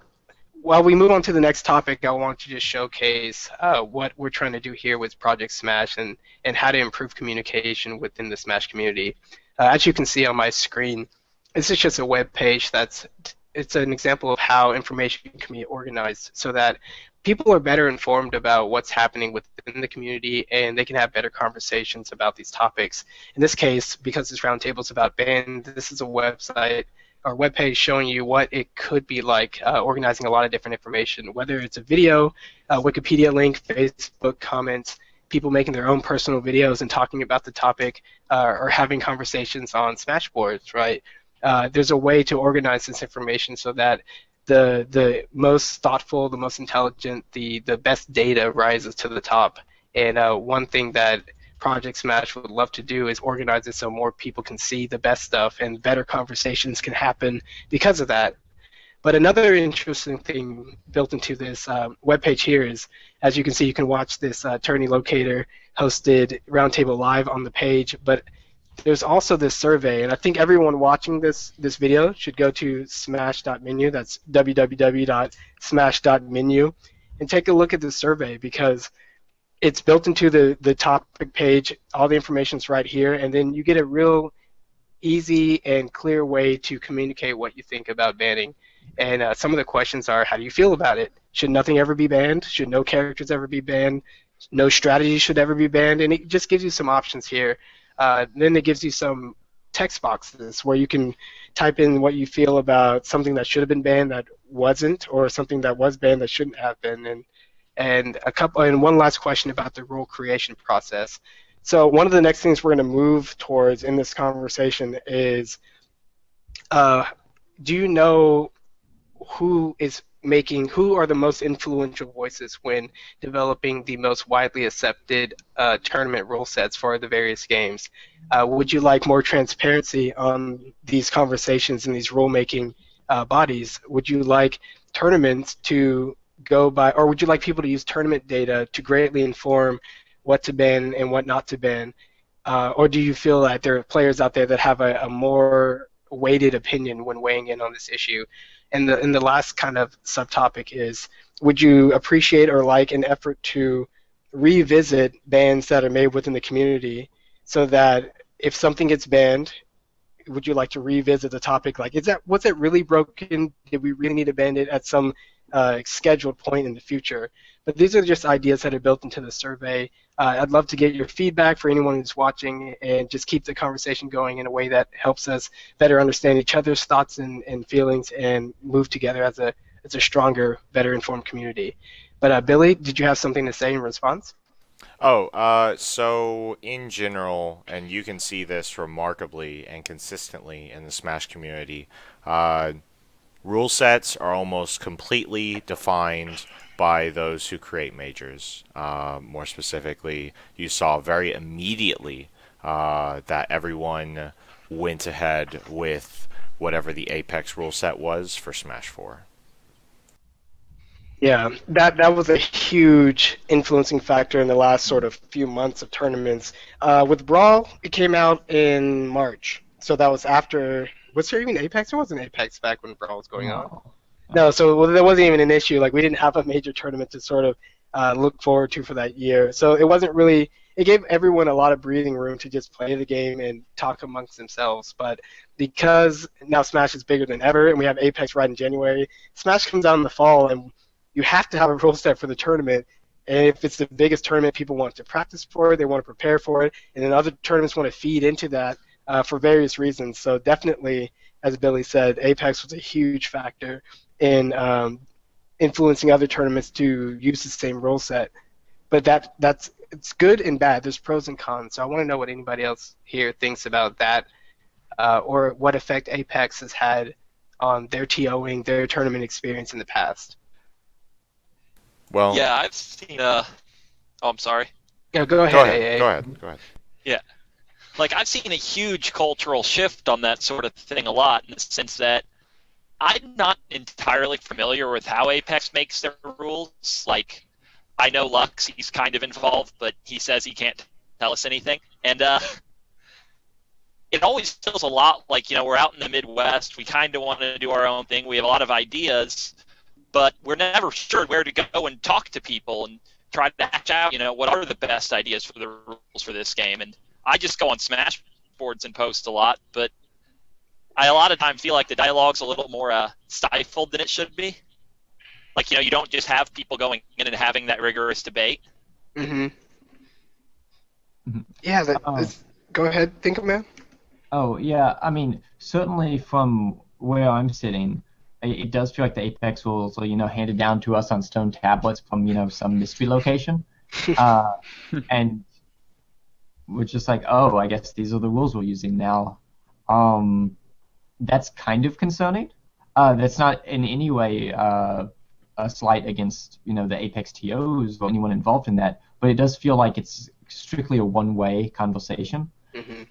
while we move on to the next topic, I want to just showcase what we're trying to do here with Project Smash and how to improve communication within the Smash community. As you can see on my screen, this is just a web page it's an example of how information can be organized so that people are better informed about what's happening within the community and they can have better conversations about these topics. In this case, because this roundtable is about ban, this is a website or web page showing you what it could be like organizing a lot of different information, whether it's a video, a Wikipedia link, Facebook comments, people making their own personal videos and talking about the topic or having conversations on Smash boards, right? There's a way to organize this information so that the most thoughtful, the most intelligent, the best data rises to the top. And one thing that Project Smash would love to do is organize it so more people can see the best stuff and better conversations can happen because of that. But another interesting thing built into this webpage here is, as you can see, you can watch this Attorney Locator hosted roundtable live on the page, but there's also this survey, and I think everyone watching this video should go to smash.menu, that's www.smash.menu, and take a look at this survey because it's built into the topic page, all the information's right here, and then you get a real easy and clear way to communicate what you think about banning. And some of the questions are, how do you feel about it? Should nothing ever be banned? Should no characters ever be banned? No strategy should ever be banned? And it just gives you some options here. Then it gives you some text boxes where you can type in what you feel about something that should have been banned that wasn't, or something that was banned that shouldn't have been. And one last question about the rule creation process. So one of the next things we're going to move towards in this conversation is, do you know who are the most influential voices when developing the most widely accepted tournament rule sets for the various games? Would you like more transparency on these conversations and these rule-making bodies? Would you like tournaments to go by, or would you like people to use tournament data to greatly inform what to ban and what not to ban? Or do you feel that there are players out there that have a more weighted opinion when weighing in on this issue? And the last kind of subtopic is, would you appreciate or like an effort to revisit bans that are made within the community so that if something gets banned, would you like to revisit the topic? Like, was it really broken? Did we really need to ban it at some scheduled point in the future? But these are just ideas that are built into the survey. I'd love to get your feedback for anyone who's watching and just keep the conversation going in a way that helps us better understand each other's thoughts and feelings and move together as a stronger, better informed community. But Billy, did you have something to say in response? So in general, and you can see this remarkably and consistently in the Smash community, rule sets are almost completely defined by those who create majors. More specifically, you saw very immediately that everyone went ahead with whatever the Apex rule set was for Smash 4. Yeah, that was a huge influencing factor in the last sort of few months of tournaments. With Brawl, it came out in March, so that was after. Was there even Apex? There wasn't Apex back when Brawl was going on. No, so there wasn't even an issue. Like, we didn't have a major tournament to sort of look forward to for that year. So it wasn't really. It gave everyone a lot of breathing room to just play the game and talk amongst themselves. But because now Smash is bigger than ever, and we have Apex right in January, Smash comes out in the fall, and you have to have a rule set for the tournament. And if it's the biggest tournament, people want to practice for it, they want to prepare for it, and then other tournaments want to feed into that for various reasons. So definitely, as Billy said, Apex was a huge factor in influencing other tournaments to use the same rule set. But that's it's good and bad. There's pros and cons. So I want to know what anybody else here thinks about that, or what effect Apex has had on their TOing, their tournament experience in the past. Well, Yeah, I've seen. Oh, I'm sorry. Yeah, go go ahead, ahead. Go AA. ahead. Go ahead. Yeah, like I've seen a huge cultural shift on that sort of thing a lot, in the sense that I'm not entirely familiar with how Apex makes their rules. Like, I know Lux, he's kind of involved, but he says he can't tell us anything. And it always feels a lot like, we're out in the Midwest. We kind of want to do our own thing. We have a lot of ideas, but we're never sure where to go and talk to people and try to hatch out, what are the best ideas for the rules for this game. And I just go on Smash boards and post a lot, but I a lot of time feel like the dialogue's a little more stifled than it should be. Like, you don't just have people going in and having that rigorous debate. Mm-hmm. Mhm. Yeah, go ahead, think of man. Oh, yeah. I mean, certainly from where I'm sitting, it does feel like the Apex rules are, handed down to us on stone tablets from, some mystery location. Uh, and we're just like, oh, I guess these are the rules we're using now. That's kind of concerning. That's not in any way a slight against, the Apex TOs or anyone involved in that, but it does feel like it's strictly a one-way conversation. Mm-hmm.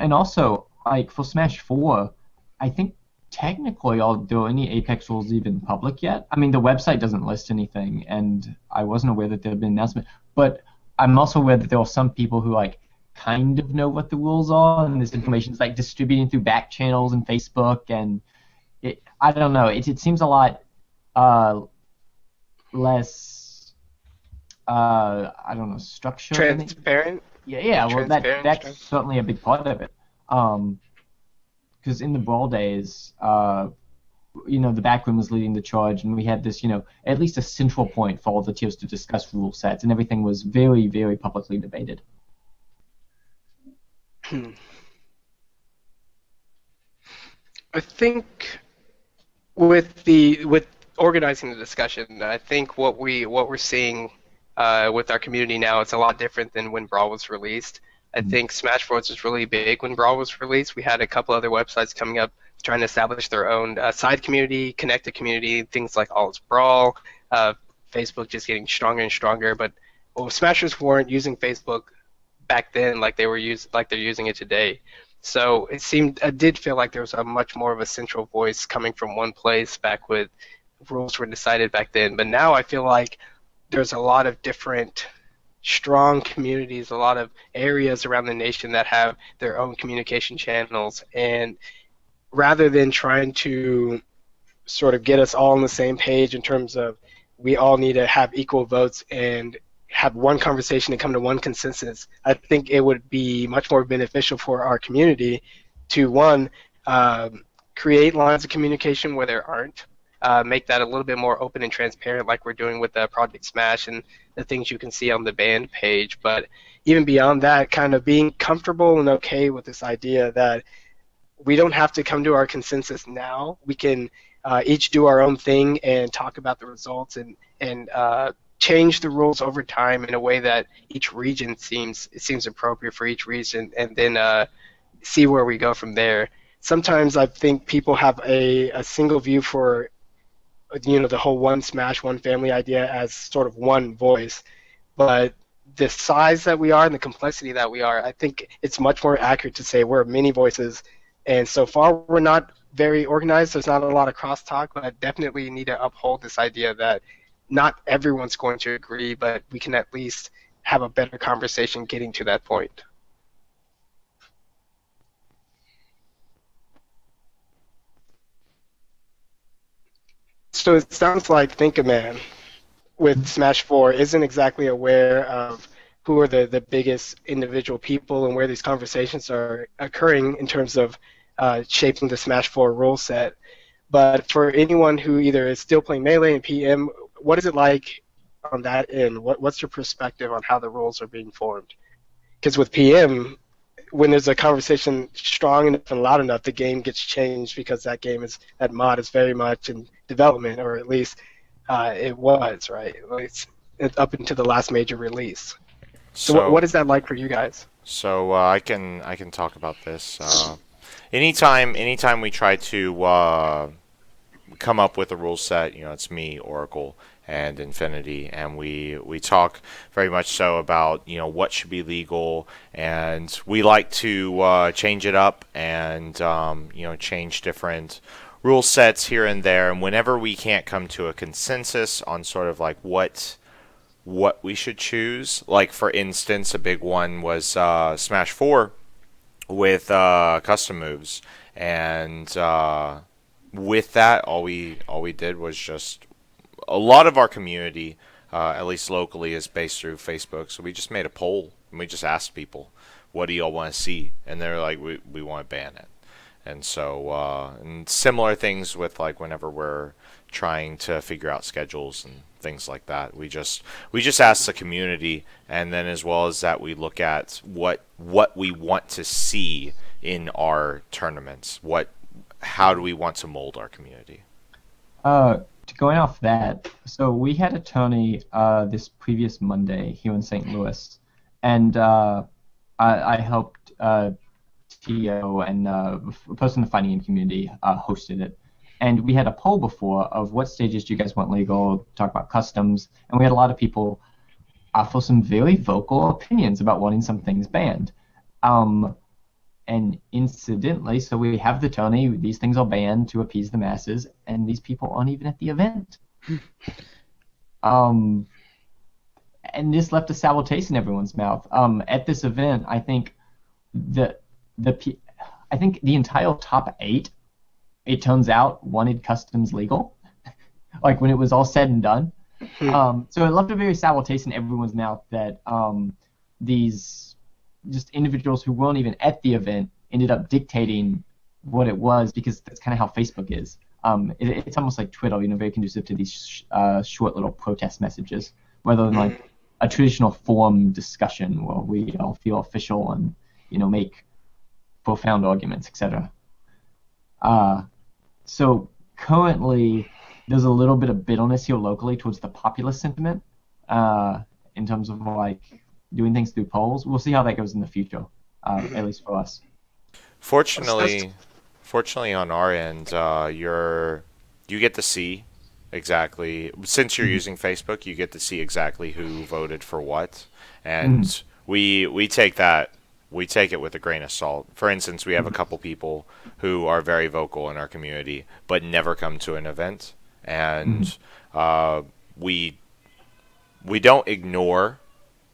And also, like for Smash 4, I think technically, are there any Apex rules even public yet? I mean, the website doesn't list anything, and I wasn't aware that there had been an announcement. But I'm also aware that there are some people who kind of know what the rules are, and this information is distributing through back channels and Facebook, and I don't know. It seems a lot less I don't know, structured. Transparent. Yeah. Well, Transparent that's stuff. certainly a big part of it. Because in the Brawl days, the back room was leading the charge, and we had this, at least a central point for all the tiers to discuss rule sets, and everything was very, very publicly debated. I think with organizing the discussion, I think what we're seeing with our community now, it's a lot different than when Brawl was released. I think Smash Bros was really big when Brawl was released. We had a couple other websites coming up trying to establish their own side community, connected community, things like All Is Brawl, Facebook just getting stronger and stronger. But Smashers weren't using Facebook back then like they're using it today. So it did feel like there was a much more of a central voice coming from one place back when rules were decided back then. But now I feel like there's a lot of different strong communities, a lot of areas around the nation that have their own communication channels. And rather than trying to sort of get us all on the same page in terms of we all need to have equal votes and have one conversation and come to one consensus, I think it would be much more beneficial for our community to, one, create lines of communication where there aren't, make that a little bit more open and transparent like we're doing with Project Smash and the things you can see on the band page. But even beyond that, kind of being comfortable and okay with this idea that we don't have to come to our consensus now. We can each do our own thing and talk about the results and change the rules over time in a way that each region seems appropriate for each region, and then see where we go from there. Sometimes I think people have a single view for the whole one Smash, one family idea as sort of one voice, but the size that we are and the complexity that we are, I think it's much more accurate to say we're many voices, and so far we're not very organized. There's not a lot of crosstalk, but I definitely need to uphold this idea that not everyone's going to agree, but we can at least have a better conversation getting to that point. So it sounds like Think a Man with Smash 4 isn't exactly aware of who are the biggest individual people and where these conversations are occurring in terms of shaping the Smash 4 rule set. But for anyone who either is still playing Melee and PM, what is it like on that end? What's your perspective on how the rules are being formed? Because with PM, when there's a conversation strong enough and loud enough, the game gets changed because that mod is very much in development, or at least it was, right? It's up into the last major release. So what So is that like for you guys? I can talk about this. Anytime we try to come up with a rule set, it's me, Oracle, and Infinity, and we talk very much so about what should be legal, and we like to change it up and change different rule sets here and there. And whenever we can't come to a consensus on sort of like what we should choose, like for instance, a big one was Smash 4 with custom moves, and with that, all we did was just a lot of our community, at least locally, is based through Facebook. So we just made a poll and we just asked people, "What do y'all want to see?" And they're like, "We want to ban it." And so, and similar things with like whenever we're trying to figure out schedules and things like that, we just ask the community, and then as well as that, we look at what we want to see in our tournaments. How do we want to mold our community? Going off that, so we had a tourney this previous Monday here in St. Louis, and I helped TO and a person in the fighting game community hosted it. And we had a poll before of what stages do you guys want legal, talk about customs, and we had a lot of people offer some very vocal opinions about wanting some things banned. And incidentally, so we have the tourney, these things are banned to appease the masses, and these people aren't even at the event. And this left a sour taste in everyone's mouth. At this event, I think the I think the entire top 8, it turns out, wanted customs legal. Like when it was all said and done. So it left a very sour taste in everyone's mouth that these just individuals who weren't even at the event ended up dictating what it was, because that's kind of how Facebook is. It's almost like Twitter, very conducive to these short little protest messages, rather than like a traditional forum discussion where we all feel official and make profound arguments, etc. So currently, there's a little bit of bitterness here locally towards the populist sentiment in terms of like doing things through polls. We'll see how that goes in the future, at least for us. Fortunately, on our end, you get to see exactly, since you're using Facebook, you get to see exactly who voted for what, and we take that. We take it with a grain of salt. For instance, we have a couple people who are very vocal in our community, but never come to an event, and we don't ignore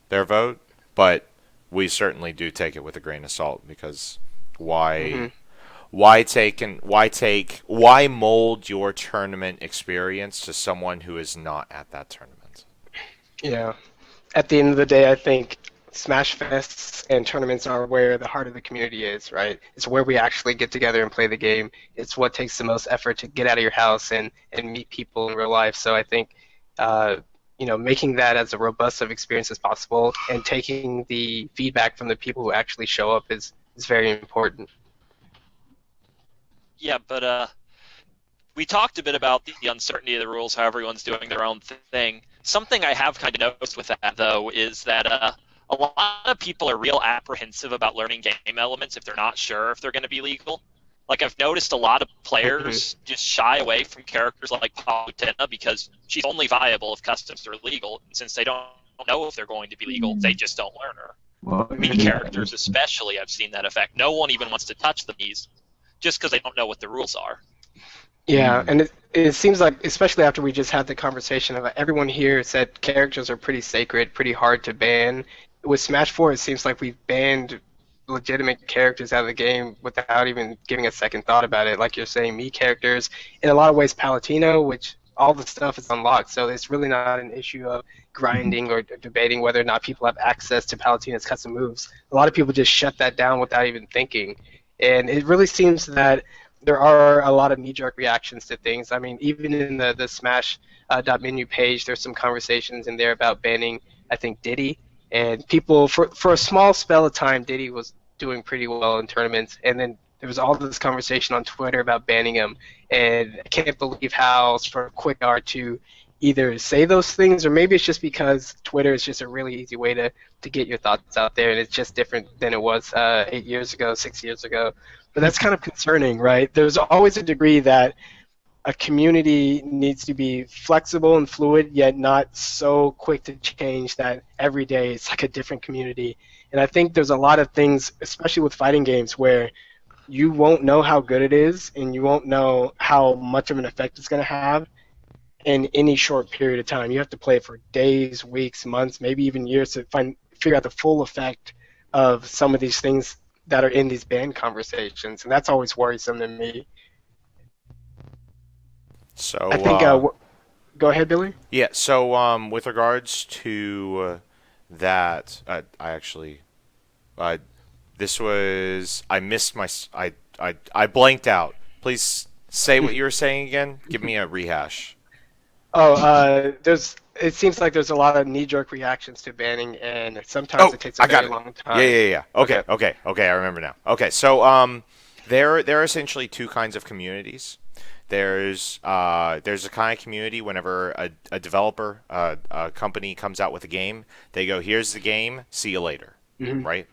their vote, but we certainly do take it with a grain of salt, because why why mold your tournament experience to someone who is not at that tournament? Yeah. At the end of the day, I think Smash Fests and tournaments are where the heart of the community is, right? It's where we actually get together and play the game. It's what takes the most effort to get out of your house and meet people in real life. So I think, making that as a robust of experience as possible and taking the feedback from the people who actually show up is very important. Yeah, but we talked a bit about the uncertainty of the rules, how everyone's doing their own thing. Something I have kind of noticed with that, though, is that a lot of people are real apprehensive about learning game elements if they're not sure if they're going to be legal. Like, I've noticed a lot of players just shy away from characters like Palutena because she's only viable if customs are legal. And since they don't know if they're going to be legal, they just don't learn her. Well, Me characters especially, I've seen that effect. No one even wants to touch the keys just because they don't know what the rules are. Yeah, and it seems like, especially after we just had the conversation of everyone here said characters are pretty sacred, pretty hard to ban. With Smash 4, it seems like we've banned legitimate characters out of the game without even giving a second thought about it. Like you're saying, me characters, in a lot of ways Palatino, which all the stuff is unlocked, so it's really not an issue of grinding or debating whether or not people have access to Palatina's custom moves. A lot of people just shut that down without even thinking. And it really seems that there are a lot of knee-jerk reactions to things. I mean, even in the Smash .menu page, there's some conversations in there about banning, I think, Diddy. And people, for a small spell of time, Diddy was doing pretty well in tournaments. And then there was all this conversation on Twitter about banning him. And I can't believe how sort of quick they are to either say those things, or maybe it's just because Twitter is just a really easy way to get your thoughts out there, and it's just different than it was 8 years ago, 6 years ago. But that's kind of concerning, right? There's always a degree that a community needs to be flexible and fluid, yet not so quick to change that every day it's like a different community. And I think there's a lot of things, especially with fighting games, where you won't know how good it is, and you won't know how much of an effect it's going to have in any short period of time. You have to play it for days, weeks, months, maybe even years to figure out the full effect of some of these things that are in these band conversations, and that's always worrisome to me. I So, think. Go ahead, Billy. yeah, so with regards to that, I actually, uh, this was, I missed I blanked out. Please say what you were saying again. Give me a rehash. Oh, there's. It seems like there's a lot of knee-jerk reactions to banning, and sometimes Oh, it takes a I got very it. long Yeah, time. yeah, yeah. Okay, Okay. okay, okay. I remember now. Okay, so there are essentially two kinds of communities. There's a kind of community whenever a developer, a company comes out with a game, they go, "Here's the game. See you later," Hmm. right?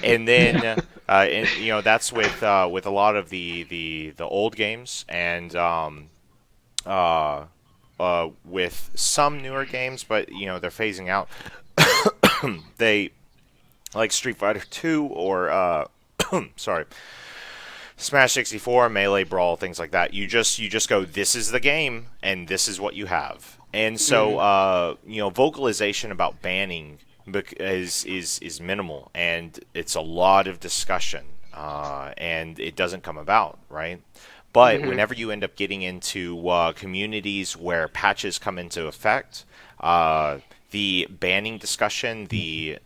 And then Yeah. that's with a lot of the old games, and uh, with some newer games, but they're phasing out. They like Street Fighter 2 or sorry, Smash 64, Melee Brawl, things like that. You just go, this is the game and this is what you have. And so Hmm. vocalization about banning is minimal, and it's a lot of discussion, and it doesn't come about, right? But Hmm. whenever you end up getting into communities where patches come into effect, the banning discussion, the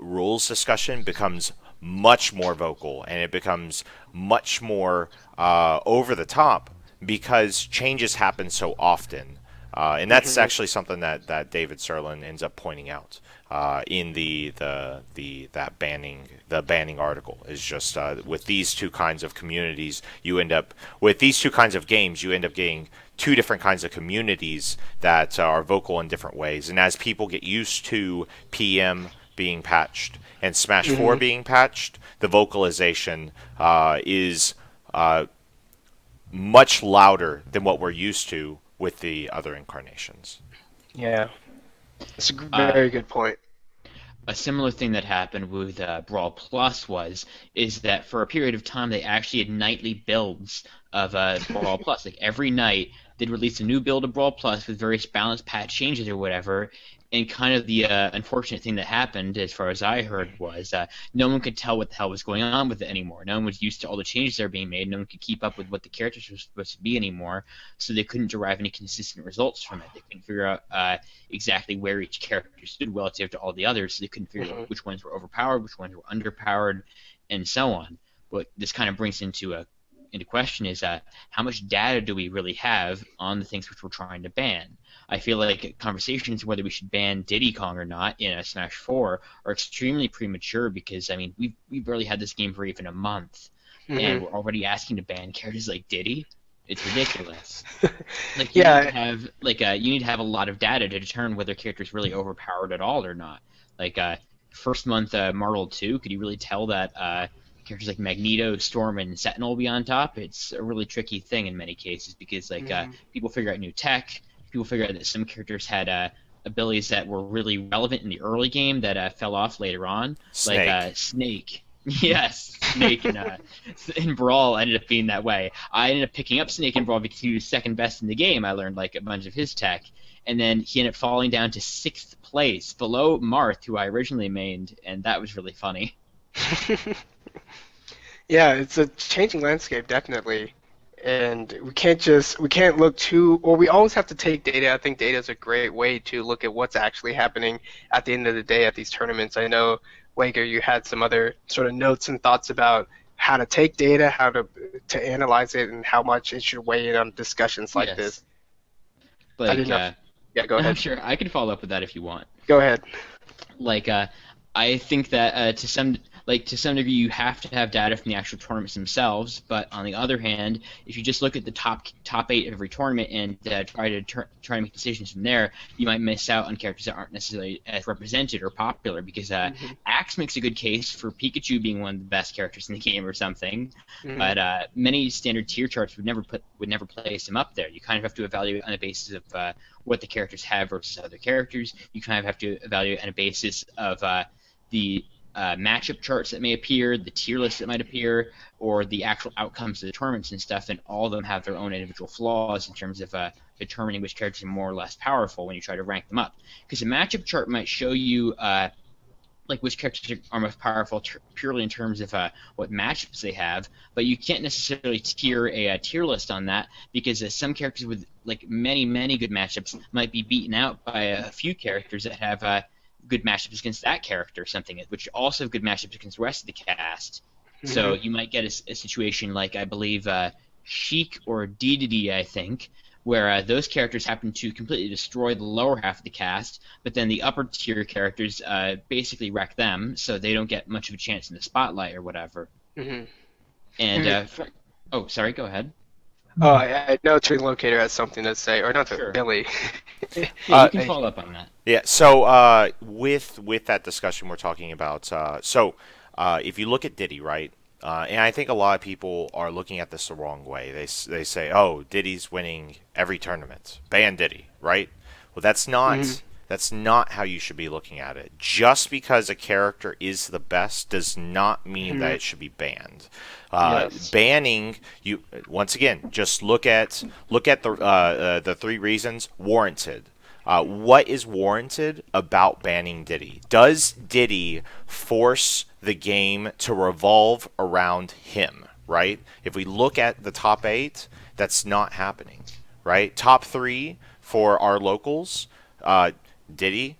rules discussion becomes much more vocal, and it becomes much more over the top because changes happen so often. And that's Hmm. actually something that David Serlin ends up pointing out in that banning article is just with these two kinds of communities you end up with these two kinds of games you end up getting two different kinds of communities that are vocal in different ways, and as people get used to PM being patched and Smash 4 Hmm. being patched, the vocalization is much louder than what we're used to with the other incarnations. Yeah, it's a Uh, very good point. a similar thing that happened with Brawl Plus is that for a period of time they actually had nightly builds of Brawl Plus. Like every night they'd release a new build of Brawl Plus with various balance patch changes or whatever. And kind of the unfortunate thing that happened, as far as I heard, was no one could tell what the hell was going on with it anymore. No one was used to all the changes that are being made. No one could keep up with what the characters were supposed to be anymore, so they couldn't derive any consistent results from it. They couldn't figure out exactly where each character stood relative to all the others, so they couldn't figure out Hmm. which ones were overpowered, which ones were underpowered, and so on. What this kind of brings into question is how much data do we really have on the things which we're trying to ban? I feel like conversations whether we should ban Diddy Kong or not in a Smash 4 are extremely premature because I mean we've barely had this game for even a month, and Hmm. we're already asking to ban characters like Diddy. It's ridiculous. Like you need to Yeah. have a lot of data to determine whether a character is really overpowered at all or not. Like first month Marvel 2, could you really tell that characters like Magneto, Storm, and Sentinel will be on top? It's a really tricky thing in many cases because Hmm. people figure out new tech, people figure out that some characters had abilities that were really relevant in the early game that fell off later on, like Snake. Snake. Yes, Snake in Brawl ended up being that way. I ended up picking up Snake in Brawl because he was second best in the game. I learned like a bunch of his tech, and then he ended up falling down to sixth place, below Marth, who I originally mained, and that was really funny. Yeah, it's a changing landscape, definitely. And we can't look too, or we always have to take data. I think data is a great way to look at what's actually happening at the end of the day at these tournaments. I know, Wager, you had some other sort of notes and thoughts about how to take data, how to analyze it, and how much it should weigh in on discussions like Yes, this. I like didn't know. Yeah, go I'm ahead. sure I can follow up with that if you want. Go ahead. Like I think that to some like to some degree, you have to have data from the actual tournaments themselves. But on the other hand, if you just look at the top eight of every tournament and try to make decisions from there, you might miss out on characters that aren't necessarily as represented or popular. Because Hmm. Axe makes a good case for Pikachu being one of the best characters in the game or something, Hmm. but many standard tier charts would never place him up there. You kind of have to evaluate on the basis of what the characters have versus other characters. You kind of have to evaluate on a basis of the matchup charts that may appear, the tier lists that might appear, or the actual outcomes of the tournaments and stuff. And all of them have their own individual flaws in terms of determining which characters are more or less powerful when you try to rank them up. Because a matchup chart might show you like which characters are most powerful purely in terms of what matchups they have, but you can't necessarily tier a tier list on that because some characters with like many good matchups might be beaten out by a few characters that have good matchups against that character or something, which also have good matchups against the rest of the cast. Hmm. So you might get a situation like I believe Sheik or Dedede, I think, where those characters happen to completely destroy the lower half of the cast, but then the upper tier characters basically wreck them, so they don't get much of a chance in the spotlight or whatever. Hmm. And And oh, sorry, go ahead. oh, I know Twin Locator has something to say, or not to Sure. Billy. Yeah, you can Uh, follow up on that. Yeah. So with that discussion we're talking about, if you look at Diddy, right, and I think a lot of people are looking at this the wrong way. They say, oh, Diddy's winning every tournament, ban Diddy, right? Well, Hmm. that's not how you should be looking at it. Just because a character is the best does not mean that Hmm. it should be banned. Yes. Banning you once again. Just look at the three reasons warranted. What is warranted about banning Diddy? Does Diddy force the game to revolve around him? Right? If we look at the top eight, that's not happening. Right? Top three for our locals: uh, Diddy,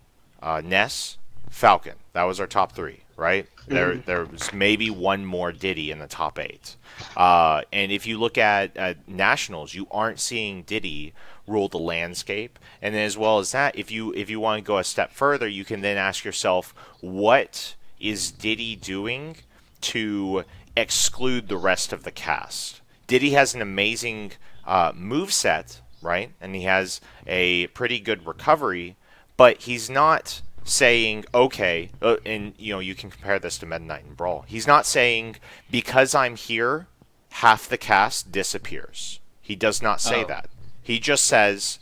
Ness, Falcon. That was our top three. Right? Hmm. There was maybe one more Diddy in the top eight. And if you look at nationals, you aren't seeing Diddy rule the landscape. And then as well as that, if you want to go a step further, you can then ask yourself, what is Diddy doing to exclude the rest of the cast? Diddy has an amazing move set, right? And he has a pretty good recovery, but he's not saying, okay, and you can compare this to Meta Knight and Brawl. He's not saying, because I'm here, half the cast disappears. He does not say Oh, that. He just says,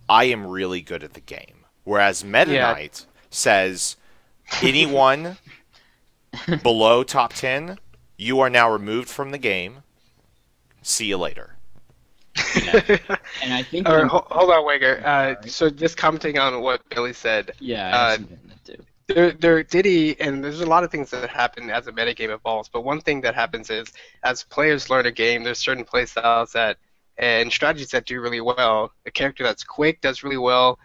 I am really good at the game. Whereas Meta Yeah. Knight says, anyone below top 10, you are now removed from the game. See you later. yeah. And I think Or hold on, Wager. sorry. So just commenting on what Billy said, Yeah, I have uh, something on that too. there Diddy, and there's a lot of things that happen as a metagame evolves. But one thing that happens is, as players learn a game, there's certain play styles that and strategies that do really well. A character that's quick does really well.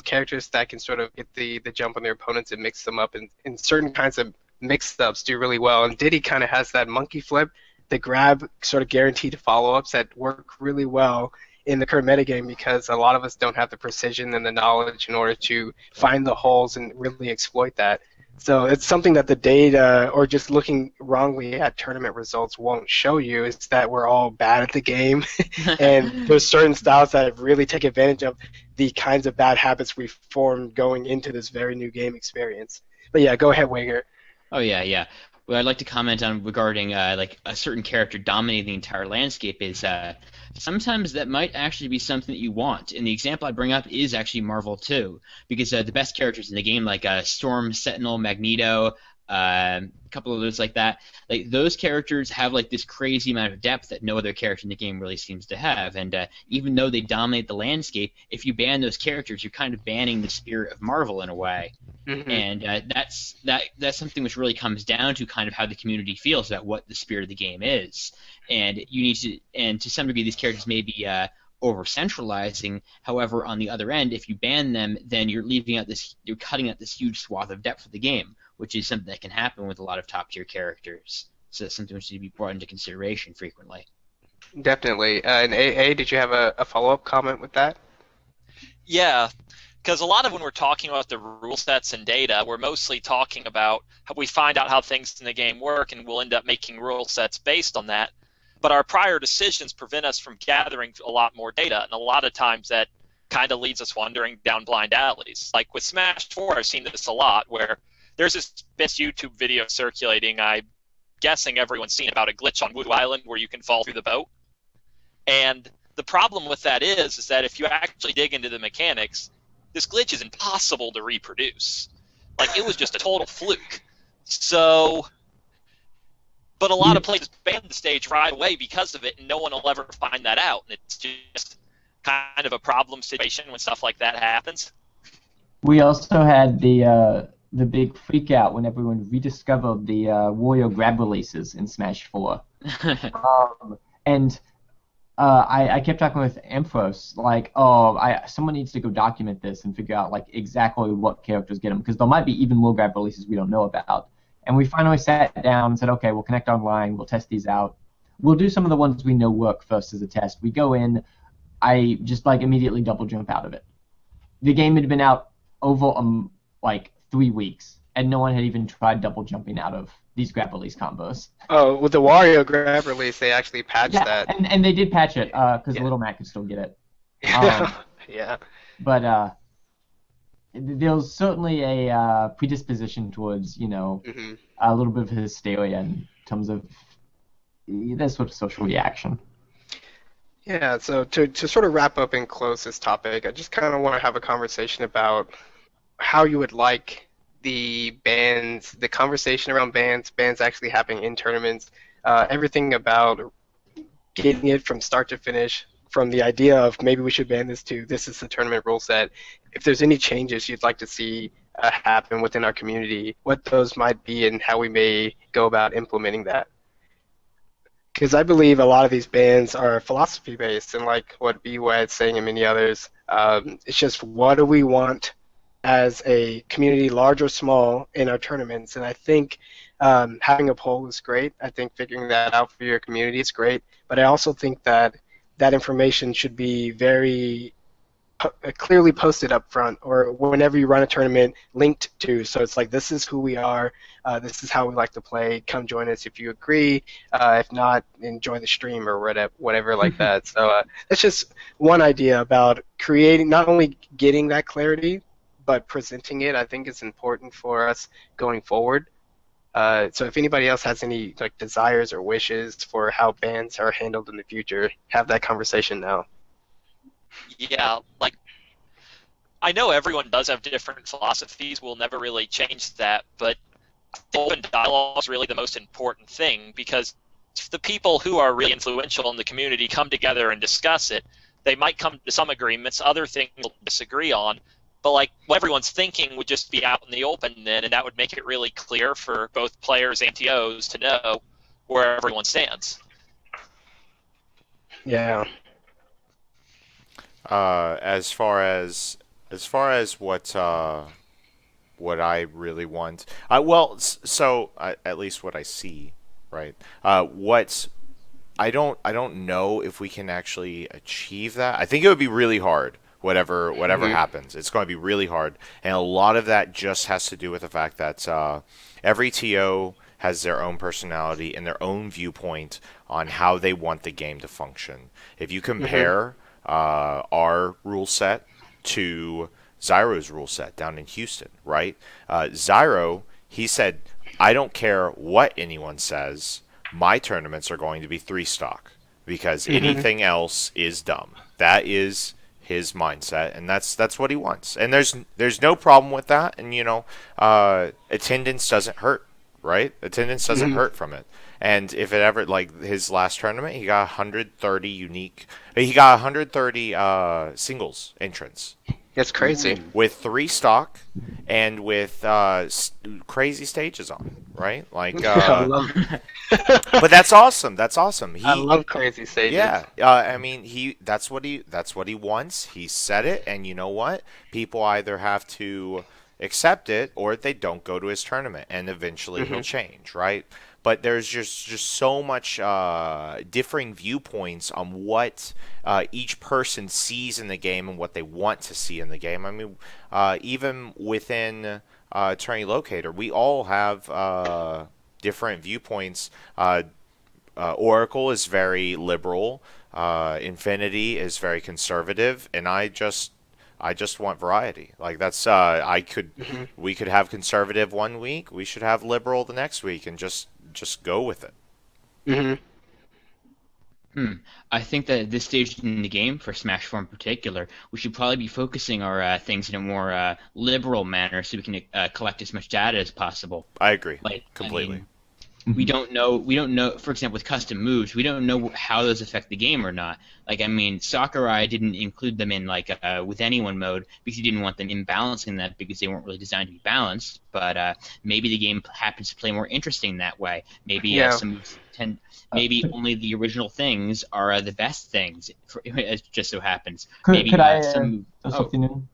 Characters that can sort of get the jump on their opponents and mix them up, and certain kinds of mixed ups do really well. And Diddy kind of has that monkey flip, the grab sort of guaranteed follow ups that work really well in the current metagame because a lot of us don't have the precision and the knowledge in order to find the holes and really exploit that. So it's something that the data or just looking wrongly at tournament results won't show you is that we're all bad at the game and there's certain styles that really take advantage of the kinds of bad habits we formed going into this very new game experience. But yeah, go ahead, Wager. Oh yeah, yeah. What I'd like to comment on regarding like a certain character dominating the entire landscape is sometimes that might actually be something that you want. And the example I bring up is actually Marvel 2, because the best characters in the game like Storm, Sentinel, Magneto, a couple of those like that, like those characters have like this crazy amount of depth that no other character in the game really seems to have. And even though they dominate the landscape, if you ban those characters, you're kind of banning the spirit of Marvel in a way. Hmm. And that's something which really comes down to kind of how the community feels about what the spirit of the game is. And you need to, and to some degree, these characters may be over centralizing. However, on the other end, if you ban them, then you're cutting out this huge swath of depth of the game, which is something that can happen with a lot of top tier characters. So that's something which should be brought into consideration frequently. Definitely. And A, did you have a follow up comment with that? Yeah, Because a lot of when we're talking about the rule sets and data, we're mostly talking about how we find out how things in the game work, and we'll end up making rule sets based on that. But our prior decisions prevent us from gathering a lot more data, and a lot of times that kind of leads us wandering down blind alleys. Like with Smash 4, I've seen this a lot, where there's this YouTube video circulating, I'm guessing everyone's seen, about a glitch on Voodoo Island where you can fall through the boat. And the problem with that is that if you actually dig into the mechanics, this glitch is impossible to reproduce. Like, it was just a total fluke. So, but a lot of places ban the stage right away because of it, and no one will ever find that out. And it's just kind of a problem situation when stuff like that happens. We also had the big freak out when everyone rediscovered the Warrior grab releases in Smash 4. And I kept talking with Ampharos, like, someone needs to go document this and figure out, like, exactly what characters get them, because there might be even more grab releases we don't know about. And we finally sat down and said, okay, we'll connect online, we'll test these out. We'll do some of the ones we know work first as a test. We go in, I just, like, immediately double jump out of it. The game had been out over, 3 weeks, and no one had even tried double jumping out of these grab release combos. Oh, with the Wario grab release, they actually patched that. And they did patch it, because Little Mac could still get it. Yeah. But there's certainly a predisposition towards, a little bit of hysteria in terms of that sort of social reaction. Yeah, so to sort of wrap up and close this topic, I just kind of want to have a conversation about how you would like the bans, the conversation around bans actually happening in tournaments, everything about getting it from start to finish, from the idea of maybe we should ban this to this is the tournament rule set. If there's any changes you'd like to see happen within our community, what those might be and how we may go about implementing that. Because I believe a lot of these bans are philosophy-based, and like what B-Wed's saying and many others, it's just what do we want as a community, large or small, in our tournaments. And I think having a poll is great. I think figuring that out for your community is great. But I also think that that information should be very clearly posted up front, or whenever you run a tournament, linked to. So it's like, this is who we are. This is how we like to play. Come join us if you agree. If not, enjoy the stream or whatever like that. So that's just one idea about creating, not only getting that clarity, but presenting it. I think is important for us going forward. So if anybody else has any desires or wishes for how bans are handled in the future, have that conversation now. Yeah, I know everyone does have different philosophies. We'll never really change that, but open dialogue is really the most important thing, because if the people who are really influential in the community come together and discuss it, they might come to some agreements. Other things they'll disagree on. But what everyone's thinking would just be out in the open then, and that would make it really clear for both players and TOs to know where everyone stands. Yeah. As far as what I really want, at least what I see, right? What I don't know if we can actually achieve that. I think it would be really hard. Whatever happens, it's going to be really hard, and a lot of that just has to do with the fact that every TO has their own personality and their own viewpoint on how they want the game to function. If you compare our rule set to Zyro's rule set down in Houston, right? Zyro, he said, I don't care what anyone says, my tournaments are going to be 3-stock, because anything else is dumb. That is his mindset, and that's what he wants. And there's no problem with that, and attendance doesn't hurt, right? Attendance doesn't hurt from it. And if it ever, his last tournament, he got 130 singles entrants. That's crazy. With 3-stock and with crazy stages on, right? I love it. But that's awesome. That's awesome. I love crazy stages. Yeah, I mean, that's what he wants. He said it, and you know what? People either have to accept it or they don't go to his tournament, and eventually he'll Hmm. change, right? But there's just so much differing viewpoints on what each person sees in the game and what they want to see in the game. I mean, even within Attorney Locator, we all have different viewpoints. Oracle is very liberal. Infinity is very conservative, and I just want variety. Like that's I could Hmm. we could have conservative one week, we should have liberal the next week, and just go with it. Hmm. Hmm. I think that at this stage in the game, for Smash 4 in particular, we should probably be focusing our things in a more liberal manner so we can collect as much data as possible. I agree Like, I completely. mean, Mhm. we don't know, for example, with custom moves, we don't know how those affect the game or not. Like, I mean, Sakurai didn't include them in, like, with anyone mode because he didn't want them imbalancing that because they weren't really designed to be balanced. But maybe the game happens to play more interesting that way. Maybe Yeah. some moves tend, Uh, maybe could, only the original things are the best things, for, as just so happens. could Maybe I some, throw oh, something in?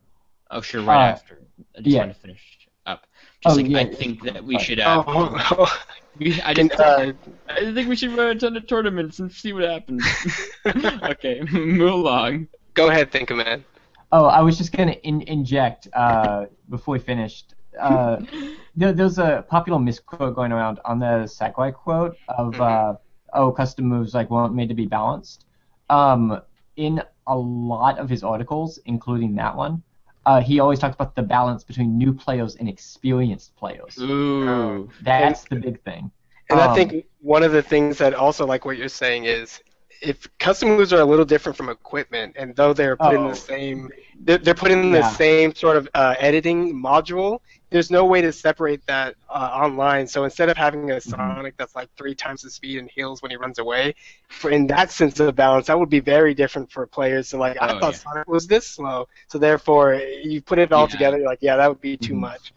oh, sure, right Uh, after. I just yeah. wanted to finish up. Just Oh, like, I yeah. think that we Sorry. should, Oh, I can just I think we should run a ton of tournaments and see what happens. Okay, move along. go ahead, think a man. Oh, I was just gonna inject before we finished. There's a popular misquote going around on the Sakurai quote of Hmm. "Oh, custom moves like weren't made to be balanced." Um, in a lot of his articles, including that one, he always talks about the balance between new players and experienced players. Uh, Ooh. and That's the big thing. And I Um, think one of the things that also like what you're saying is if custom moves are a little different from equipment, and though they're put in the oh, same, they're put in the yeah. same sort of editing module. There's no way to separate that online. So instead of having a Mhm. Sonic that's like 3 times the speed and heals when he runs away, for in that sense of balance, that would be very different for players. So like I Oh thought yeah. Sonic was this slow, so therefore you put it all Yeah. together, you're like yeah, that would be too Mhm. much.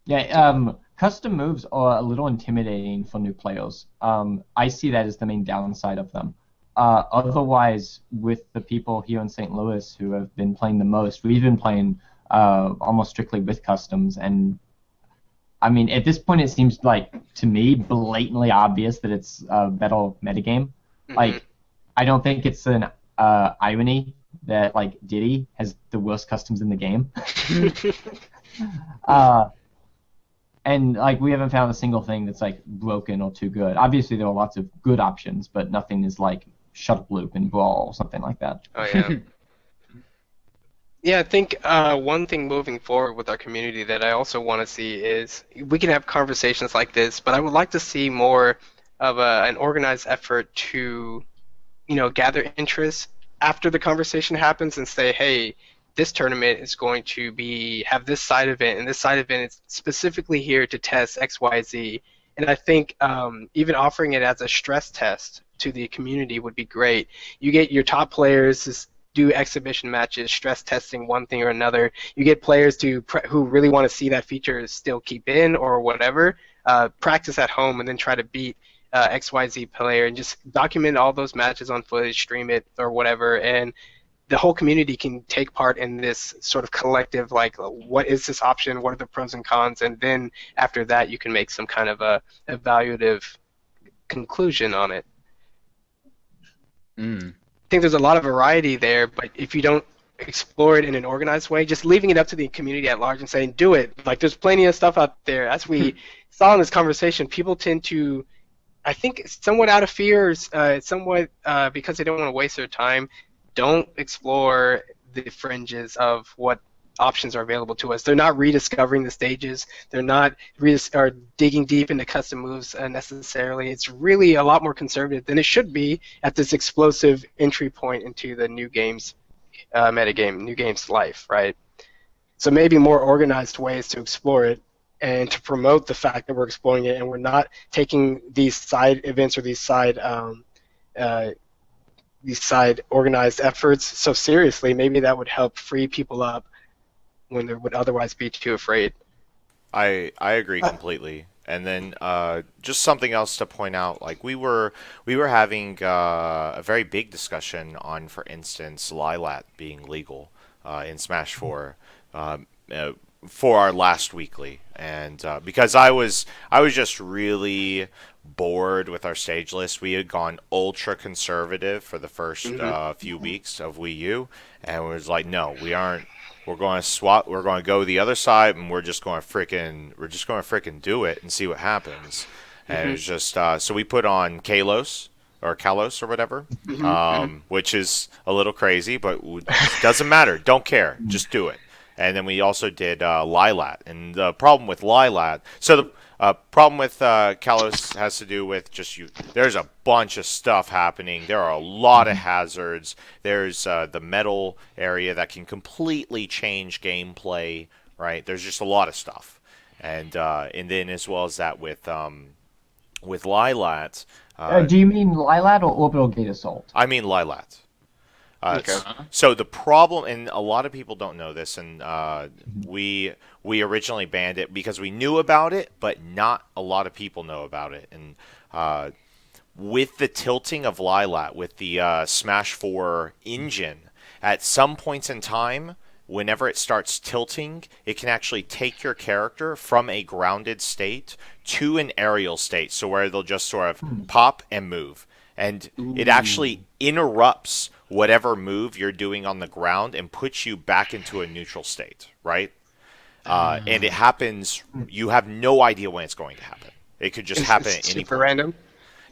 Yeah, custom moves are a little intimidating for new players. I see that as the main downside of them. Otherwise, with the people here in St. Louis who have been playing the most, we've been playing almost strictly with customs. And I mean, at this point, it seems like to me blatantly obvious that it's a better metagame. Hmm. Like, I don't think it's an irony that like Diddy has the worst customs in the game. uh, And like we haven't found a single thing that's like broken or too good. Obviously, there are lots of good options, but nothing is like Shut Up Loop and Brawl or something like that. Oh yeah. Yeah, I think one thing moving forward with our community that I also want to see is we can have conversations like this, but I would like to see more of an organized effort to, gather interest after the conversation happens and say, hey, this tournament is going to be have this side event, and this side event is specifically here to test X, Y, Z. And I think even offering it as a stress test to the community would be great. You get your top players to do exhibition matches, stress testing one thing or another. You get players who really want to see that feature still keep in or whatever, practice at home, and then try to beat XYZ player and just document all those matches on footage, stream it or whatever, and the whole community can take part in this sort of collective, like, what is this option? What are the pros and cons? And then after that, you can make some kind of a evaluative conclusion on it. Mm. I think there's a lot of variety there, but if you don't explore it in an organized way, just leaving it up to the community at large and saying, do it. Like, there's plenty of stuff out there. As we saw in this conversation, people tend to, I think, somewhat out of fear, somewhat because they don't want to waste their time, don't explore the fringes of what options are available to us. They're not rediscovering the stages. They're not or digging deep into custom moves necessarily. It's really a lot more conservative than it should be at this explosive entry point into the new game's metagame, new game's life, right? So maybe more organized ways to explore it and to promote the fact that we're exploring it and we're not taking these side events or uh, these side organized efforts so seriously. Maybe that would help free people up when they would otherwise be too afraid. I agree Uh, completely. And then just something else to point out, like we were having a very big discussion on, for instance, Lilat being legal in Smash 4. Um, uh, for our last weekly, and because I was just really bored with our stage list. We had gone ultra conservative for the first few weeks of Wii U, and it was like, no, we aren't. We're going to swap. We're going to go the other side, and we're just going to frickin' do it and see what happens. And it was just so we put on Kalos or whatever, which is a little crazy, but doesn't matter. Don't care. Just do it. And then we also did Lilat. And the problem with Lilat, so the problem with Kalos has to do with just you. There's a bunch of stuff happening. There are a lot of hazards. There's the metal area that can completely change gameplay. Right? There's just a lot of stuff. And then as well as that with Lilat. Do you mean Lilat or Orbital Gate Assault? I mean Lilat. Okay. So the problem, and a lot of people don't know this, and we originally banned it because we knew about it, but not a lot of people know about it. And with the tilting of Lilat, with the Smash 4 engine, at some points in time, whenever it starts tilting, it can actually take your character from a grounded state to an aerial state, so where they'll just sort of pop and move. And it actually interrupts whatever move you're doing on the ground and puts you back into a neutral state, right? And it happens, you have no idea when it's going to happen. It could just happen at any super point. random.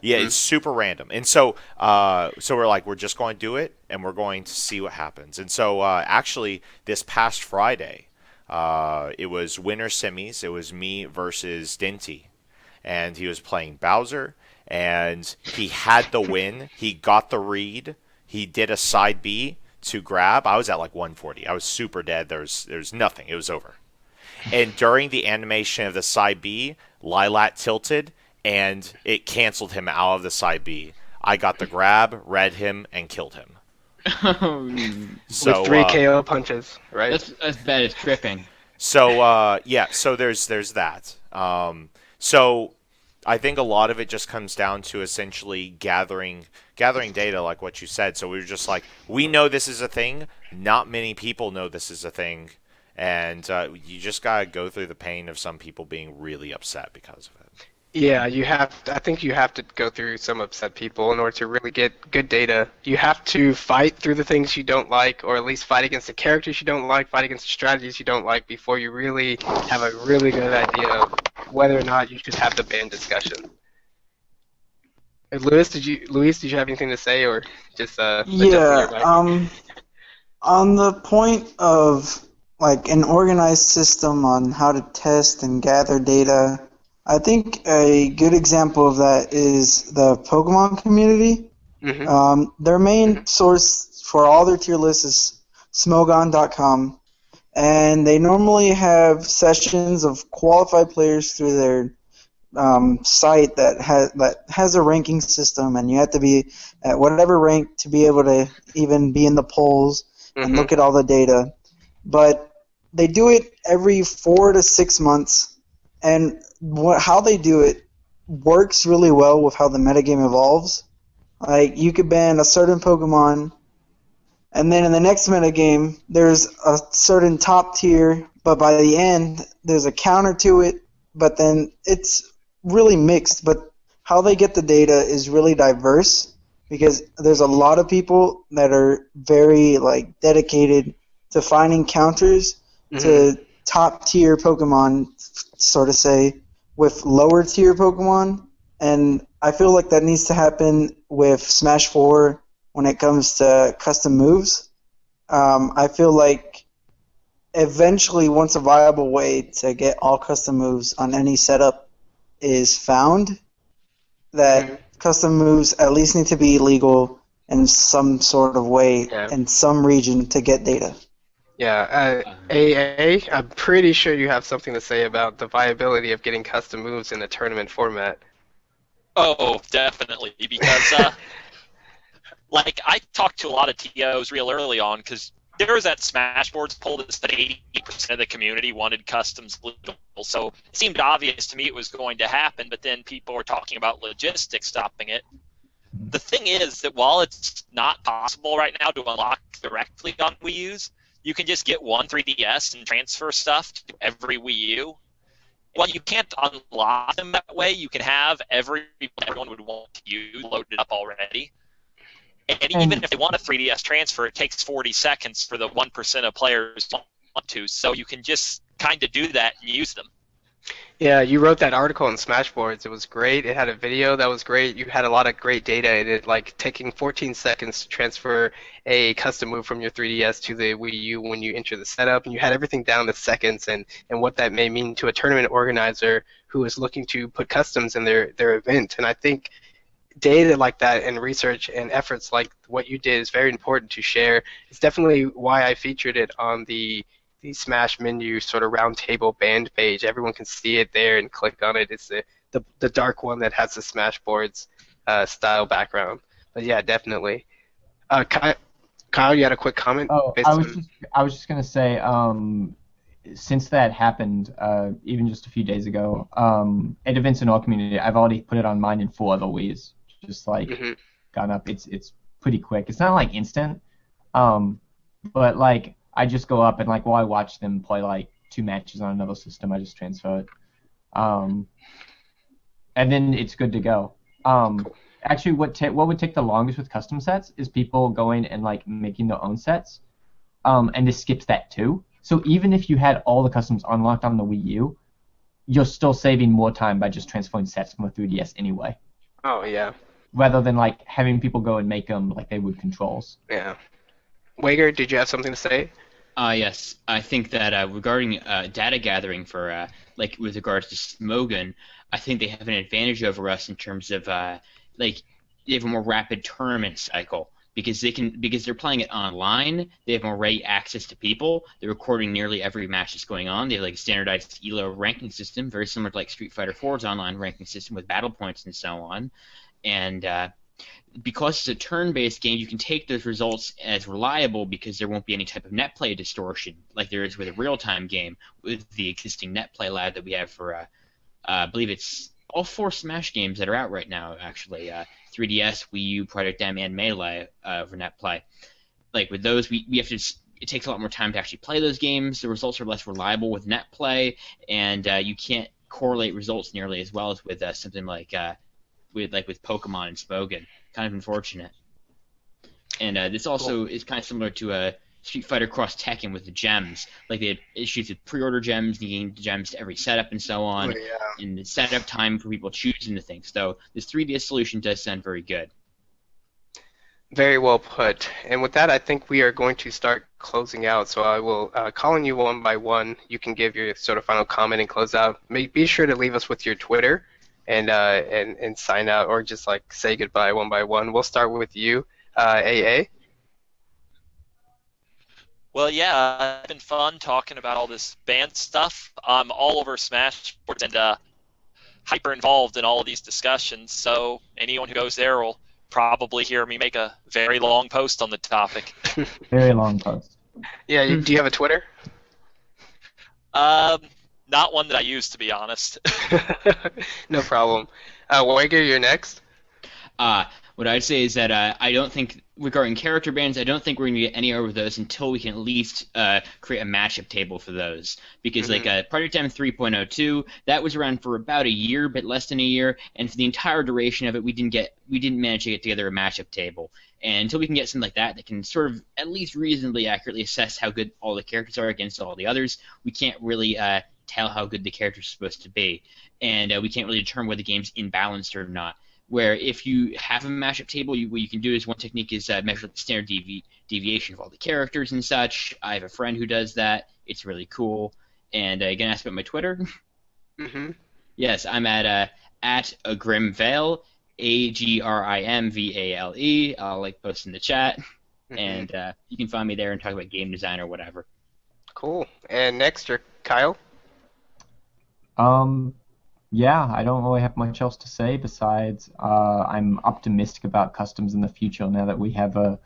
Yeah, it's super random. And so we're like, we're just going to do it, and we're going to see what happens. And so actually, this past Friday, it was winter semis. It was me versus Dinty. And he was playing Bowser, and he had the win. He got the read. He did a side B to grab. I was at like 140. I was super dead. There's nothing. It was over. And during the animation of the side B, Lilat tilted, and it canceled him out of the side B. I got the grab, read him, and killed him. So, with 3 KO punches, right? That's bad as tripping. So so there's that. So I think a lot of it just comes down to essentially gathering data, like what you said. So we were just like, we know this is a thing. Not many people know this is a thing, and you just gotta go through the pain of some people being really upset because of it. Yeah, I think you have to go through some upset people in order to really get good data. You have to fight through the things you don't like, or at least fight against the characters you don't like, fight against the strategies you don't like, before you really have a really good idea of whether or not you should have the ban discussion. Luis, did you have anything to say, or just Yeah. On the point of like an organized system on how to test and gather data, I think a good example of that is the Pokemon community. Their main source for all their tier lists is Smogon.com, and they normally have sessions of qualified players through their site that has a ranking system, and you have to be at whatever rank to be able to even be in the polls and look at all the data. But they do it every 4 to 6 months. And how they do it works really well with how the metagame evolves. Like, you could ban a certain Pokemon, and then in the next metagame, there's a certain top tier, but by the end, there's a counter to it, but then it's really mixed. But how they get the data is really diverse, because there's a lot of people that are very dedicated to finding counters to top tier Pokemon, sort of say, with lower tier Pokemon, and I feel like that needs to happen with Smash 4 when it comes to custom moves. I feel like eventually, once a viable way to get all custom moves on any setup is found, that custom moves at least need to be legal in some sort of way in some region to get data. Yeah, AA, I'm pretty sure you have something to say about the viability of getting custom moves in a tournament format. Oh, definitely, because I talked to a lot of TOs real early on, because there was that Smashboards poll that said 80% of the community wanted customs legal, so it seemed obvious to me it was going to happen, but then people were talking about logistics stopping it. The thing is that while it's not possible right now to unlock directly on Wii U's, you can just get one 3DS and transfer stuff to every Wii U. Well, you can't unlock them that way. You can have everyone would want to use loaded up already. And even if they want a 3DS transfer, it takes 40 seconds for the 1% of players who want to. So you can just kind of do that and use them. Yeah, you wrote that article on Smashboards. It was great. It had a video that was great. You had a lot of great data in it, like taking 14 seconds to transfer a custom move from your 3DS to the Wii U when you enter the setup, and you had everything down to seconds and what that may mean to a tournament organizer who is looking to put customs in their event. And I think data like that and research and efforts like what you did is very important to share. It's definitely why I featured it on the Smash menu sort of roundtable band page. Everyone can see it there and click on it. It's the dark one that has the Smashboards style background. But yeah, definitely. Kyle, you had a quick comment? Oh, I was just gonna say, since that happened, even just a few days ago, at events in our community, I've already put it on mine and 4 other Wii's. Just like gone up. It's pretty quick. It's not like instant, but like I just go up and like while I watch them play like 2 matches on another system, I just transfer it, and then it's good to go. Actually, what would take the longest with custom sets is people going and like making their own sets, and this skips that too. So even if you had all the customs unlocked on the Wii U, you're still saving more time by just transferring sets from a 3DS anyway. Oh, yeah. Rather than like having people go and make them like they would controls. Yeah. Wager, did you have something to say? Yes, I think that regarding data gathering for like with regards to Smogon, I think they have an advantage over us in terms of like they have a more rapid tournament cycle because they're playing it online. They have more ready access to people. They're recording nearly every match that's going on. They have like a standardized ELO ranking system, very similar to like Street Fighter 4's online ranking system with battle points and so on. And because it's a turn-based game, you can take those results as reliable because there won't be any type of net play distortion like there is with a real-time game with the existing net play lab that we have for, I believe it's all 4 Smash games that are out right now, actually. 3DS, Wii U, Project M, and Melee for net play. Like with those, we have to. It takes a lot more time to actually play those games. The results are less reliable with net play, and you can't correlate results nearly as well as with something like with Pokemon and Spogan. Kind of unfortunate. And this also is kind of similar to Street Fighter Cross Tekken with the gems. Like they had issues with pre-order gems, needing gems to every setup and so on, and the setup time for people choosing the things. So this 3DS solution does sound very good. Very well put. And with that, I think we are going to start closing out. So I will call on you one by one. You can give your sort of final comment and close out. Be sure to leave us with your Twitter and sign out or just like say goodbye one by one. We'll start with you, AA. Well, yeah, it's been fun talking about all this band stuff. I'm all over Smashboards and hyper involved in all of these discussions, so anyone who goes there will probably hear me make a very long post on the topic. Very long post. Yeah, do you have a Twitter? Not one that I use, to be honest. No problem. Wager, you're next. What I'd say is that I don't think, regarding character bans, I don't think we're going to get anywhere with those until we can at least create a matchup table for those. Because like Project M 3.02, that was around for about a year, but less than a year, and for the entire duration of it, we didn't manage to get together a matchup table. And until we can get something like that can sort of at least reasonably accurately assess how good all the characters are against all the others, we can't really tell how good the character's supposed to be. And we can't really determine whether the game's imbalanced or not. Where if you have a mashup table, what you can do is one technique is measure the standard deviation of all the characters and such. I have a friend who does that. It's really cool. And again, ask about my Twitter. Yes, I'm at Agrimvale, AGRIMVALE. I'll like post in the chat, and you can find me there and talk about game design or whatever. Cool. And next, you're Kyle. Yeah, I don't really have much else to say besides I'm optimistic about customs in the future now that we have a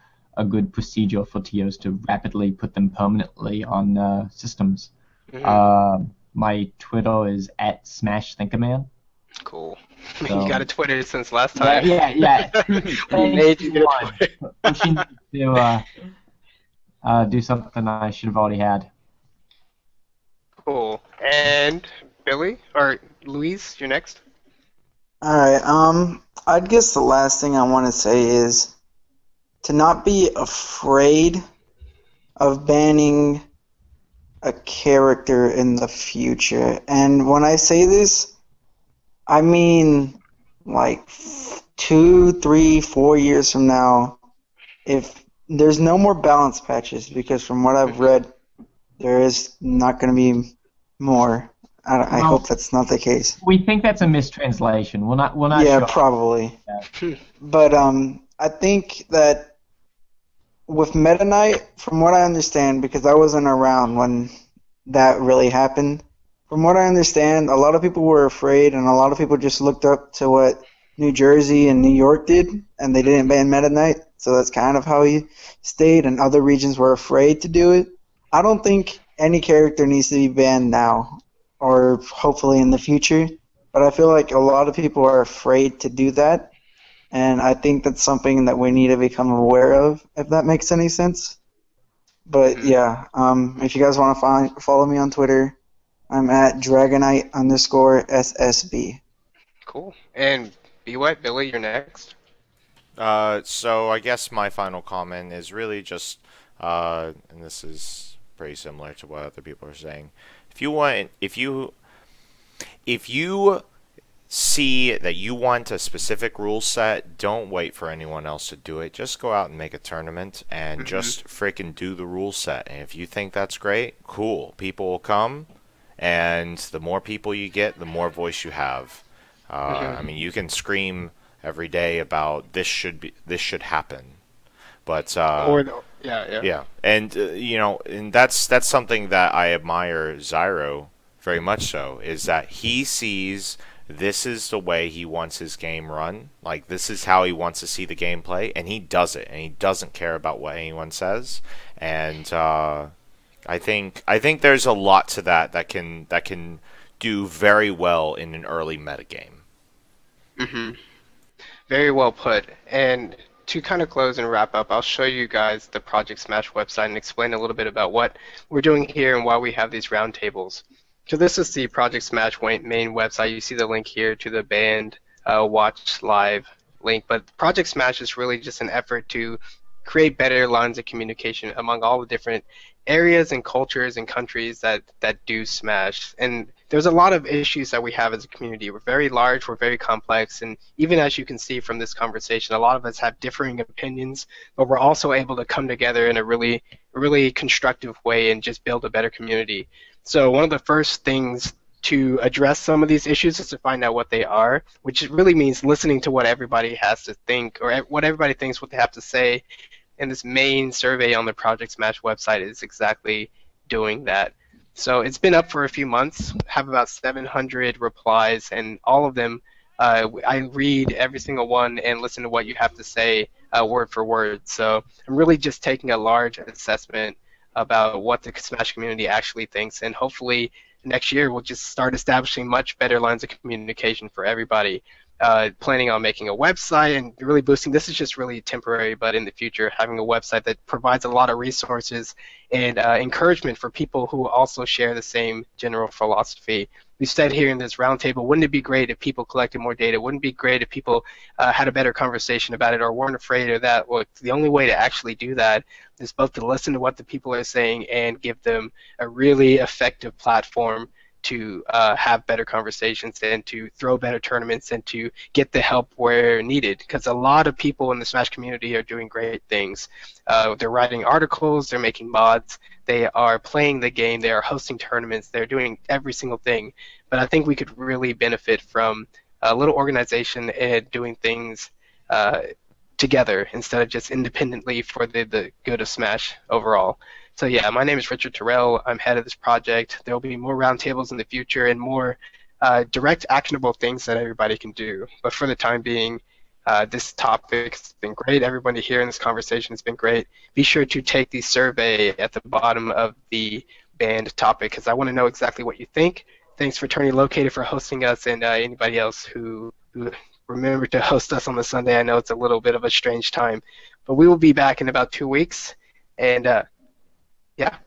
good procedure for TOs to rapidly put them permanently on systems. My Twitter is at SmashThinkaman. Cool. So, you got a Twitter since last time. Yeah. We made you get a Twitter. Pushing to do something I should have already had. Cool. And Billy or Louise, you're next. Alright, I'd guess the last thing I want to say is to not be afraid of banning a character in the future. And when I say this, I mean like 2, 3, 4 years from now, if there's no more balance patches, because from what I've read, there is not going to be more. I Well, hope that's not the case. we think that's a mistranslation. We're not Yeah, sure. probably. Hmm. But I think that with Meta Knight, from what I understand, because I wasn't around when that really happened, from what I understand, a lot of people were afraid, and a lot of people just looked up to what New Jersey and New York did, and they didn't ban Meta Knight. So that's kind of how he stayed, and other regions were afraid to do it. I don't think any character needs to be banned now, or hopefully in the future. But I feel like a lot of people are afraid to do that, and I think that's something that we need to become aware of, if that makes any sense. But Mhm. yeah, if you guys want to follow me on Twitter, I'm at Dragonite_SSB. Cool. And be what, Billy, you're next. So I guess my final comment is really just, and this is pretty similar to what other people are saying. If you see that you want a specific rule set, don't wait for anyone else to do it. Just go out and make a tournament and Hmm. just freaking do the rule set. And if you think that's great, cool. People will come, and the more people you get, the more voice you have. I Hmm. mean, you can scream every day about this should happen, but Yeah, yeah. yeah, and and that's something that I admire Zyro very much. So is that he sees this is the way he wants his game run, like this is how he wants to see the game play, and he does it, and he doesn't care about what anyone says, and I think there's a lot to that can do very well in an early metagame. Hmm. Very well put. And to kind of close and wrap up, I'll show you guys the Project Smash website and explain a little bit about what we're doing here and why we have these roundtables. So this is the Project Smash main website. You see the link here to the band watch live link, but Project Smash is really just an effort to create better lines of communication among all the different areas and cultures and countries that do Smash. And there's a lot of issues that we have as a community. We're very large, we're very complex, and even as you can see from this conversation, a lot of us have differing opinions, but we're also able to come together in a really constructive way and just build a better community. So one of the first things to address some of these issues is to find out what they are, which really means listening to what everybody has to think or what everybody thinks, what they have to say, and this main survey on the Project Smash website is exactly doing that. So it's been up for a few months, have about 700 replies, and all of them, I read every single one and listen to what you have to say word for word. So I'm really just taking a large assessment about what the Smash community actually thinks, and hopefully next year we'll just start establishing much better lines of communication for everybody. Planning on making a website and really boosting. This is just really temporary, but in the future, having a website that provides a lot of resources and encouragement for people who also share the same general philosophy. We said here in this roundtable, wouldn't it be great if people collected more data? Wouldn't it be great if people had a better conversation about it or weren't afraid of that? Well, the only way to actually do that is both to listen to what the people are saying and give them a really effective platform to have better conversations and to throw better tournaments and to get the help where needed. Because a lot of people in the Smash community are doing great things. They're writing articles, they're making mods, they are playing the game, they are hosting tournaments, they're doing every single thing. But I think we could really benefit from a little organization and doing things uh, together instead of just independently for the good of Smash overall. So yeah, my name is Richard Terrell. I'm head of this project. There will be more roundtables in the future and more direct, actionable things that everybody can do. But for the time being, this topic has been great. Everybody here in this conversation has been great. Be sure to take the survey at the bottom of the band topic because I want to know exactly what you think. Thanks for Turning Located for hosting us and anybody else who remember to host us on the Sunday. I know it's a little bit of a strange time, but we will be back in about 2 weeks. And Yeah.